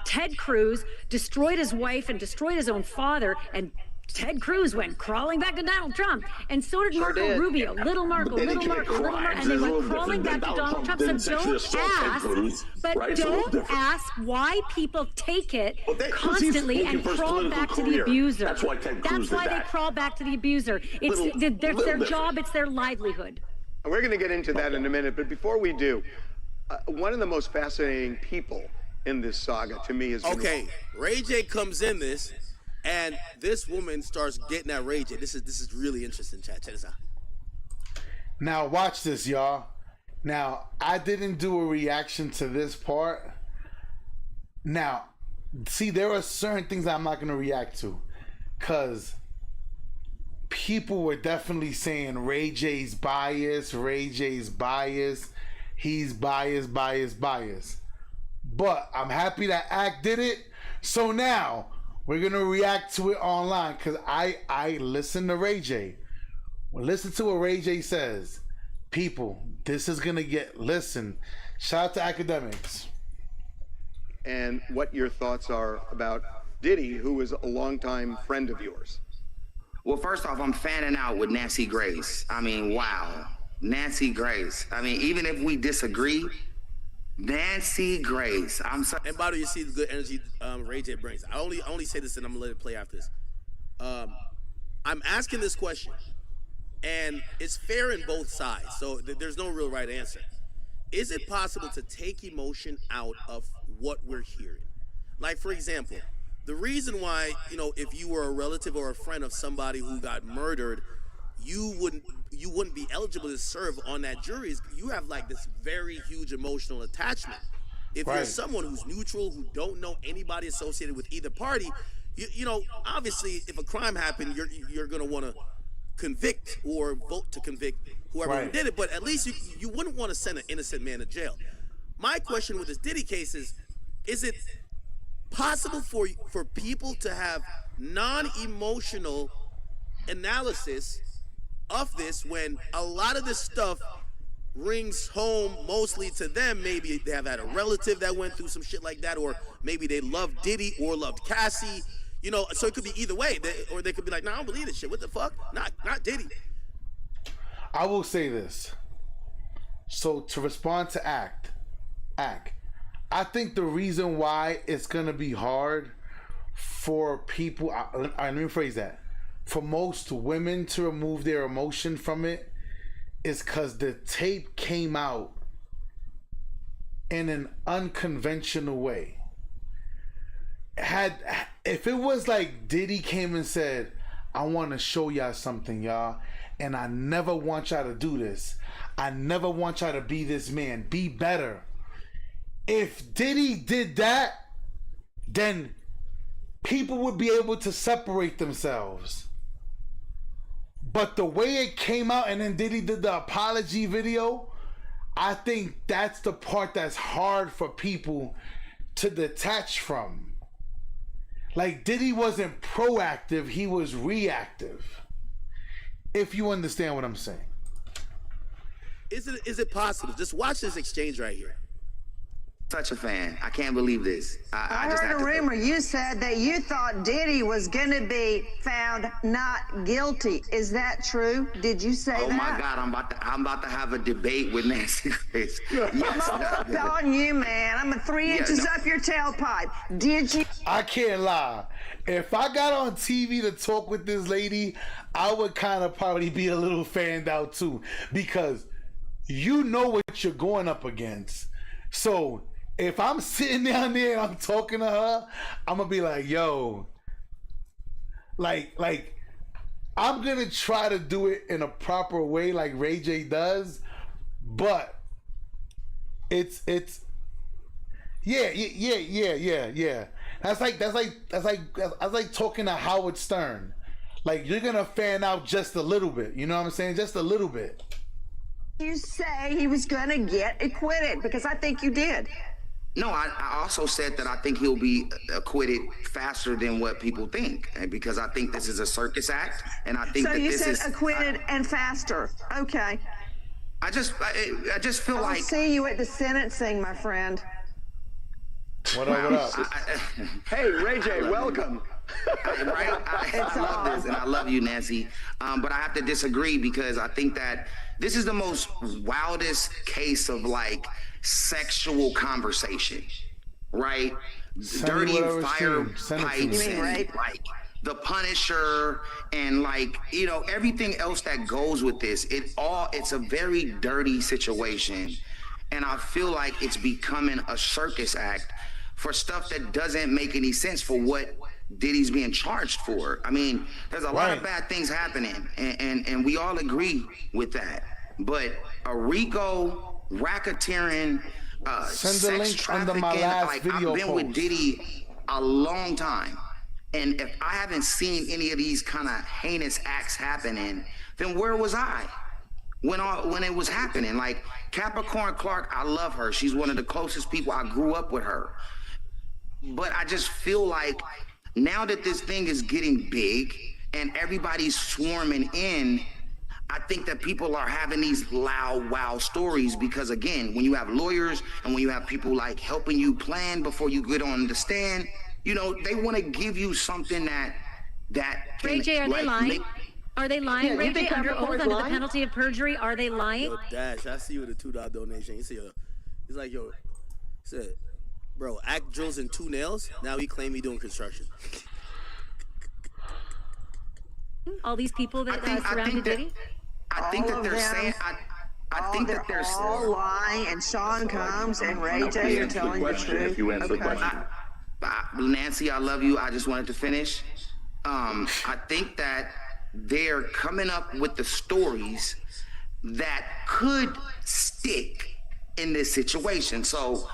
Ted Cruz, destroyed his wife and destroyed his own father, and Ted Cruz went crawling back to Donald Trump, and so did Marco Rubio, little Marco, and they went crawling back to Donald Trump. So don't ask, but don't ask why people take it constantly and crawl back to the abuser. That's why Ted Cruz That's why did they that. crawl back to the abuser. It's their job, it's their livelihood. We're going to get into that in a minute, but before we do, one of the most fascinating people in this saga to me is... Okay, Ray J comes in this, and this woman starts getting at Ray J. This is really interesting, chat. Check this out. Now watch this, y'all. Now, I didn't do a reaction to this part. Now, see, there are certain things I'm not going to react to. Because people were definitely saying Ray J's biased, he's biased. But I'm happy that Act did it. So now, we're going to react to it online. Because I listen to Ray J. Well, listen to what Ray J says. People, this is going to listen. Shout out to Academics. And what your thoughts are about Diddy, who is a longtime friend of yours. Well, first off, I'm fanning out with Nancy Grace. I mean, wow. Nancy Grace. I mean, even if we disagree, Nancy Grace. I'm sorry. And by the way, you see the good energy Ray J brings. I only say this, and I'm gonna let it play after this. I'm asking this question, and it's fair in both sides, so there's no real right answer. Is it possible to take emotion out of what we're hearing? Like, for example, the reason why, you know, if you were a relative or a friend of somebody who got murdered, you wouldn't be eligible to serve on that jury is you have like this very huge emotional attachment. If you're someone who's neutral, who don't know anybody associated with either party, you know, obviously if a crime happened, you're gonna want to convict or vote to convict whoever did it, but at least you wouldn't want to send an innocent man to jail. My question with this Diddy case is it possible for people to have non-emotional analysis of this when a lot of this stuff rings home mostly to them? Maybe they have had a relative that went through some shit like that, or maybe they loved Diddy or loved Cassie, you know, so it could be either way. Or they could be like, nah, I don't believe this shit. What the fuck? Not Diddy. I will say this. So to respond to Act, I think the reason why it's gonna be hard for people, let me rephrase that, for most women to remove their emotion from it is because the tape came out in an unconventional way. If it was like Diddy came and said, I want to show y'all something, y'all, and I never want y'all to do this. I never want y'all to be this man. Be better. If Diddy did that, then people would be able to separate themselves. But the way it came out and then Diddy did the apology video, I think that's the part that's hard for people to detach from. Like, Diddy wasn't proactive, he was reactive. If you understand what I'm saying. Is it possible? Just watch this exchange right here. such a fan. I can't believe this. I just heard have a to say- rumor. You said that you thought Diddy was going to be found not guilty. Is that true? Did you say Oh that? my God, I'm about to have a debate with Nancy Grace. Yes. I'm hooked on you, man. I'm 3 inches up your tailpipe. Did you? I can't lie. If I got on TV to talk with this lady, I would kind of probably be a little fanned out too, because you know what you're going up against. So if I'm sitting down there and I'm talking to her, I'm gonna be like, yo, like I'm gonna try to do it in a proper way like Ray J does, but it's yeah. That's like talking to Howard Stern. Like, you're gonna fan out just a little bit. You know what I'm saying? Just a little bit. You say he was going to get acquitted, because I think you did. No, I also said that I think he'll be acquitted faster than what people think, and because I think this is a circus act, and I think So that you this said is acquitted and faster. Okay. I just feel I'll like see you at the sentencing, my friend. What up? Hey, Ray J, welcome. I love this, and I love you, Nancy. But I have to disagree, because I think that this is the most wildest case of like sexual conversation, right? Dirty fire pipes and like the Punisher and like, you know, everything else that goes with this. It's a very dirty situation. And I feel like it's becoming a circus act for stuff that doesn't make any sense for what Diddy's being charged for. I mean, there's a lot of bad things happening, and we all agree with that. But a RICO, racketeering, sex trafficking, like I've been with Diddy a long time. And if I haven't seen any of these kind of heinous acts happening, then where was I when it was happening? Like Capricorn Clark, I love her. She's one of the closest people. I grew up with her. But I just feel like now that this thing is getting big and everybody's swarming in, I think that people are having these loud, wow stories, because again, when you have lawyers and when you have people like helping you plan before you get on the stand, you know, they want to give you something that can, Ray J, are they lying? Are they lying? Yeah, Ray J, under oath, under the lying? penalty of perjury, are they lying? Yo, Dash, I see you with a $2 donation. He's like, yo, he said, bro, act drills and 2 nails. Now he claim he doing construction. All these people that surrounded Diddy? I think that they're saying. I think that they're all lying, and Sean Combs and Ray J are telling the truth. If you answer the question. Nancy, I love you. I just wanted to finish. I think that they're coming up with the stories that could stick in this situation. So,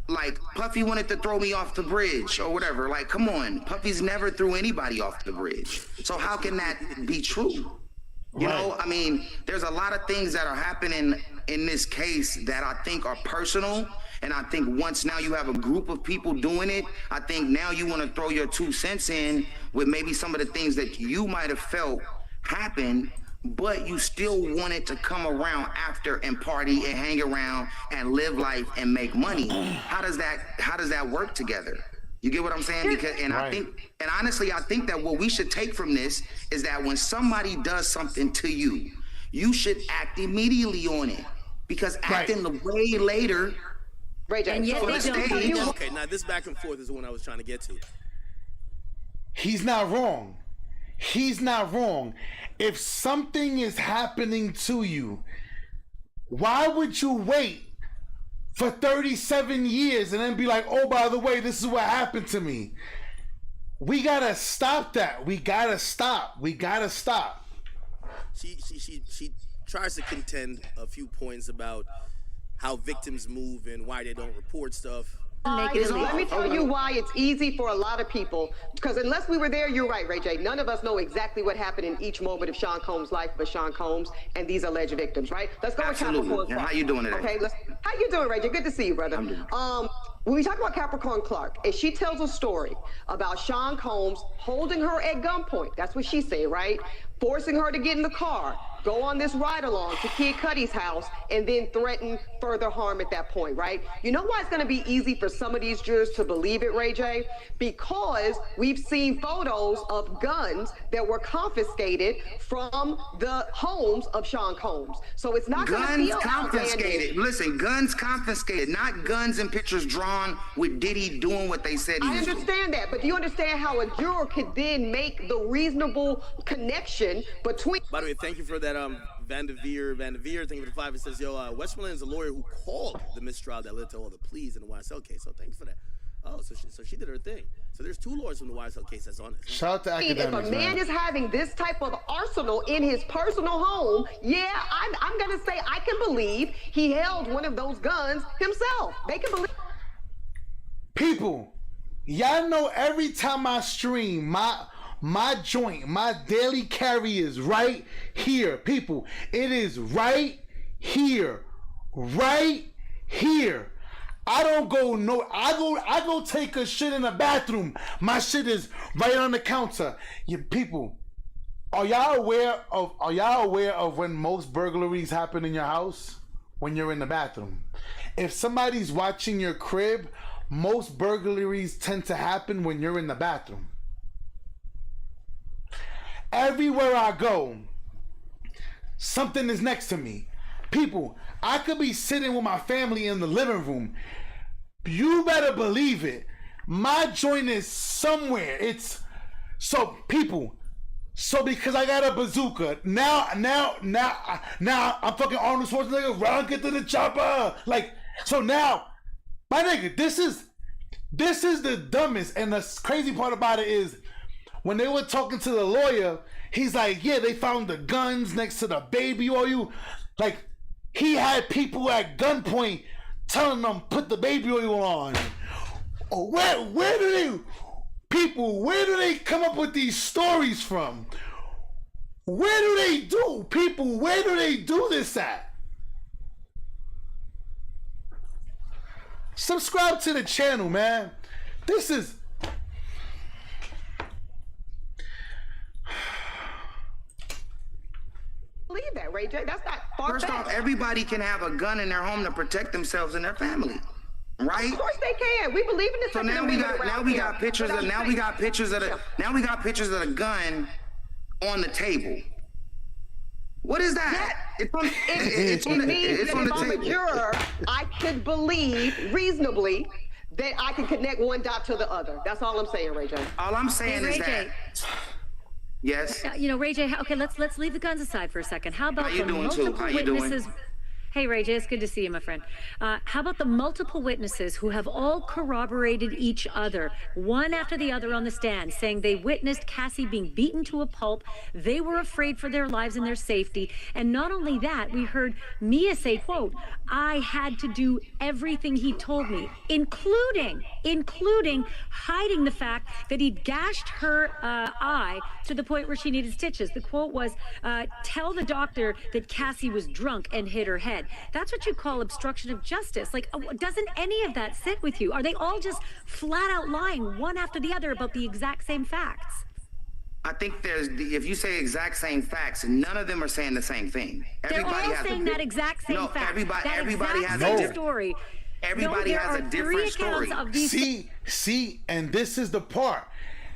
like, Puffy wanted to throw me off the bridge or whatever. Like, come on. Puffy's never threw anybody off the bridge. So how can that be true? You know, I mean, there's a lot of things that are happening in this case that I think are personal. And I think once now you have a group of people doing it, I think now you want to throw your 2 cents in with maybe some of the things that you might have felt happen, but you still want it to come around after and party and hang around and live life and make money. How does that work together? You get what I'm saying? Because I think, and honestly, I think that what we should take from this is that when somebody does something to you, you should act immediately on it, because acting the way later. Ray J, And yet they don't. Okay, now this back and forth is the one I was trying to get to. He's not wrong. He's not wrong. If something is happening to you, why would you wait for 37 years and then be like, oh, by the way, this is what happened to me? We gotta stop that. We gotta stop. She tries to contend a few points about how victims move and why they don't report stuff. Let me tell you why it's easy for a lot of people, because unless we were there, you're right, Ray J, none of us know exactly what happened in each moment of Sean Combs' life, but Sean Combs and these alleged victims, right? Let's go with Capricorn Clark. How you doing today? Okay, how you doing, Ray J? Good to see you, brother. When we talk about Capricorn Clark, and she tells a story about Sean Combs holding her at gunpoint, that's what she said, right? Forcing her to get in the car, go on this ride along to Kid Cudi's house and then threaten further harm at that point, right? You know why it's going to be easy for some of these jurors to believe it, Ray J? Because we've seen photos of guns that were confiscated from the homes of Sean Combs. So it's not going to Guns feel confiscated. Listen, guns confiscated, not guns and pictures drawn with Diddy doing what they said he I was doing. understand that, but do you understand how a juror could then make the reasonable connection between... By the way, thank you for that, Vanderveer, thank you for the 5. It says, yo, Westmoreland is a lawyer who called the mistrial that led to all the pleas in the YSL case. So thanks for that. Oh, so she did her thing. So there's 2 lawyers from the YSL case that's on it. Shout out to academics, If a man is having this type of arsenal in his personal home, yeah, I'm going to say I can believe he held one of those guns himself. They can believe... People, y'all know every time I stream, my joint, my daily carry is right here. People, it is right here. Right here. I don't go I go take a shit in the bathroom. My shit is right on the counter. You people, are y'all aware of when most burglaries happen in your house? When you're in the bathroom. If somebody's watching your crib, most burglaries tend to happen when you're in the bathroom. Everywhere I go, something is next to me. People, I could be sitting with my family in the living room. You better believe it. My joint is somewhere. It's so people. So because I got a bazooka, now I'm fucking Arnold Schwarzenegger. Run, get to the chopper. Like so now, my nigga, this is the dumbest. And the crazy part about it is, when they were talking to the lawyer, he's like, yeah, they found the guns next to the baby oil. Like, he had people at gunpoint telling them, put the baby oil on. Oh, where do they come up with these stories from? Where do they do this at? Subscribe to the channel, man. This is... believe that, Ray J. That's not far-fetched. First off, everybody can have a gun in their home to protect themselves and their family, right? Of course they can. We believe in this. So now we got pictures of the gun on the table. What is that? It's on the I'm a table. juror, I could believe reasonably that I can connect one dot to the other. That's all I'm saying, Ray J. All I'm saying is that. Yes. Ray J. Okay, let's leave the guns aside for a second. How about the multiple witnesses? Hey, Ray J, it's good to see you, my friend. How about the multiple witnesses who have all corroborated each other, one after the other on the stand, saying they witnessed Cassie being beaten to a pulp, they were afraid for their lives and their safety, and not only that, we heard Mia say, quote, I had to do everything he told me, including hiding the fact that he'd gashed her eye to the point where she needed stitches. The quote was, tell the doctor that Cassie was drunk and hit her head. That's what you call obstruction of justice. Like, doesn't any of that sit with you? Are they all just flat out lying one after the other about the exact same facts? I think if you say exact same facts, none of them are saying the same thing. They're all saying that exact same fact. Everybody has a different story. Everybody has a different story. See, and this is the part.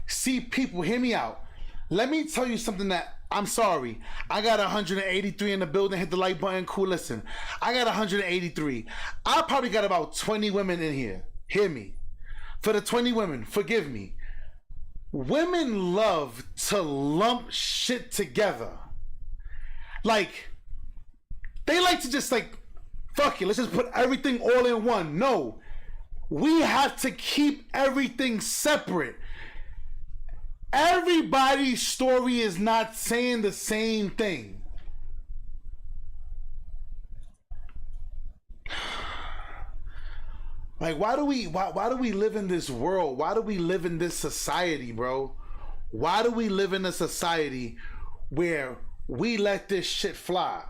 See, people, hear me out. Let me tell you something that I'm sorry. I got 183 in the building. Hit the like button. Cool. Listen, I got 183. I probably got about 20 women in here. Hear me. For the 20 women, forgive me. Women love to lump shit together. Like, they like to just like, fuck it, let's just put everything all in one. No. We have to keep everything separate. Everybody's story is not saying the same thing. Like, why do we live in this world? Why do we live in this society, bro? Why do we live in a society where we let this shit fly?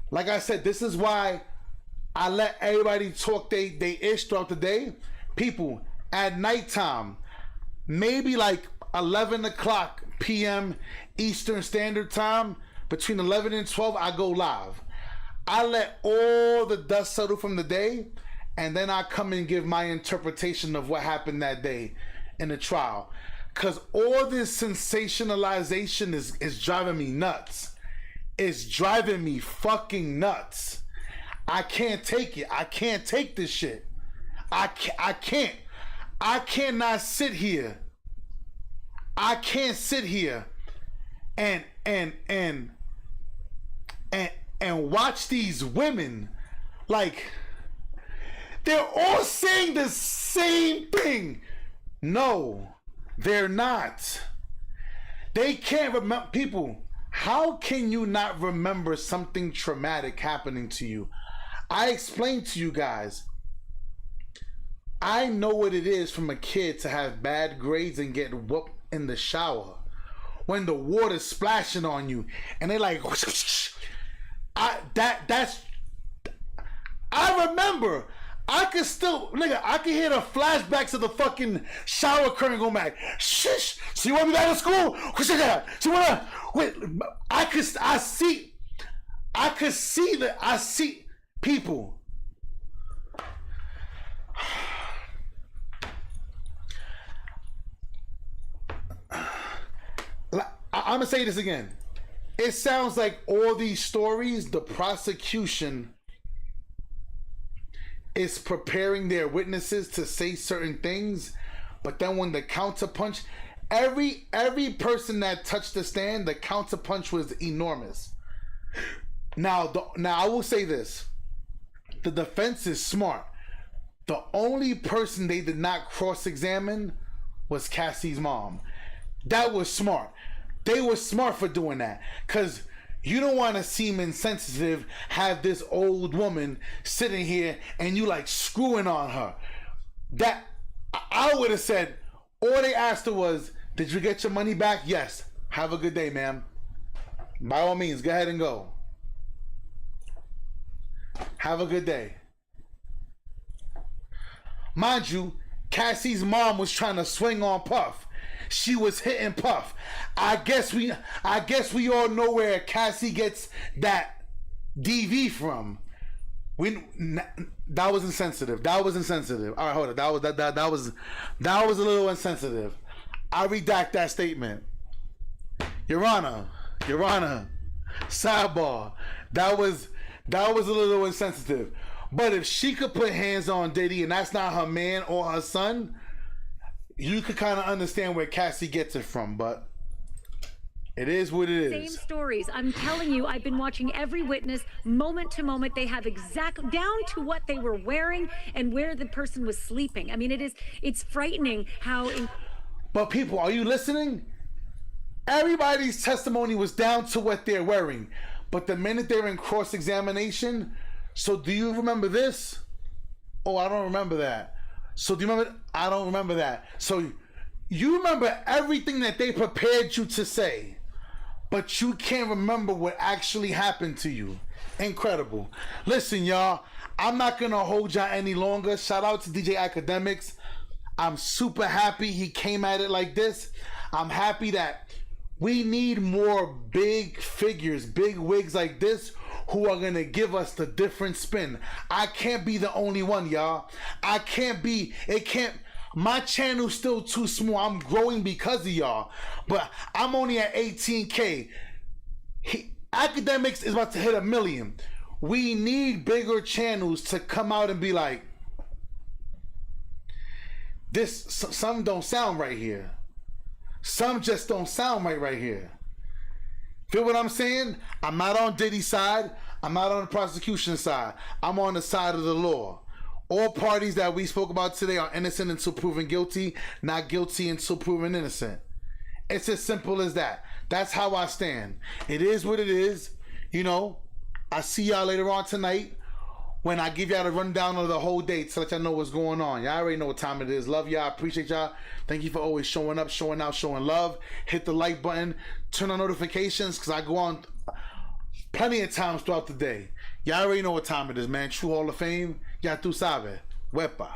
Like I said, this is why I let everybody talk they ish throughout the day. People, at nighttime, maybe like 11 o'clock p.m. Eastern Standard Time, between 11 and 12, I go live. I let all the dust settle from the day, and then I come and give my interpretation of what happened that day in the trial. Because all this sensationalization is driving me nuts. It's driving me fucking nuts. I can't take it. I can't take this shit. I can't. I cannot sit here. I can't sit here and watch these women, like, they're all saying the same thing. No, they're not. They can't remember. People, how can you not remember something traumatic happening to you? I explained to you guys, I know what it is from a kid to have bad grades and get whooped in the shower when the water's splashing on you and they like I remember. I could still, nigga, I can hear the flashbacks of the fucking shower curtain going back. Shish. So you want me back to school? So what? Wait, I see people. I'm gonna say this again. It sounds like all these stories, the prosecution is preparing their witnesses to say certain things, but then when the counterpunch, every person that touched the stand, the counterpunch was enormous. Now I will say this: the defense is smart. The only person they did not cross-examine was Cassie's mom. That was smart. They were smart for doing that, because you don't want to seem insensitive, have this old woman sitting here and you like screwing on her. That I would have said, all they asked her was, did you get your money back? Yes. Have a good day, ma'am. By all means, go ahead and go. Have a good day. Mind you, Cassie's mom was trying to swing on Puff. She was hitting Puff. I guess we all know where Cassie gets that DV from. That was insensitive. All right, hold on. That was a little insensitive. I redact that statement. Your Honor. Sidebar. That was a little insensitive. But if she could put hands on Diddy and that's not her man or her son, you could kind of understand where Cassie gets it from, but it is what it is. Same stories. I'm telling you, I've been watching every witness moment to moment. They have exact down to what they were wearing and where the person was sleeping. I mean, it's frightening how. But people, are you listening? Everybody's testimony was down to what they're wearing. But the minute they're in cross-examination, so do you remember this? Oh, I don't remember that. So do you remember? I don't remember that. So you remember everything that they prepared you to say, but you can't remember what actually happened to you. Incredible. Listen, y'all, I'm not going to hold y'all any longer. Shout out to DJ Academics. I'm super happy he came at it like this. I'm happy that we need more big figures, big wigs like this who are gonna give us the different spin. I can't be the only one, y'all. My channel's still too small. I'm growing because of y'all, but I'm only at 18K. Academics is about to hit 1 million. We need bigger channels to come out and be like, some don't sound right here. Some just don't sound right here. Feel what I'm saying? I'm not on Diddy's side. I'm not on the prosecution side. I'm on the side of the law. All parties that we spoke about today are innocent until proven guilty, not guilty until proven innocent. It's as simple as that. That's how I stand. It is what it is. You know, I see y'all later on tonight when I give y'all the rundown of the whole day to let y'all know what's going on. Y'all already know what time it is. Love y'all. Appreciate y'all. Thank you for always showing up, showing out, showing love. Hit the like button. Turn on notifications because I go on plenty of times throughout the day. Y'all already know what time it is, man. True Hall of Fame. Ya tú sabes. Wepa.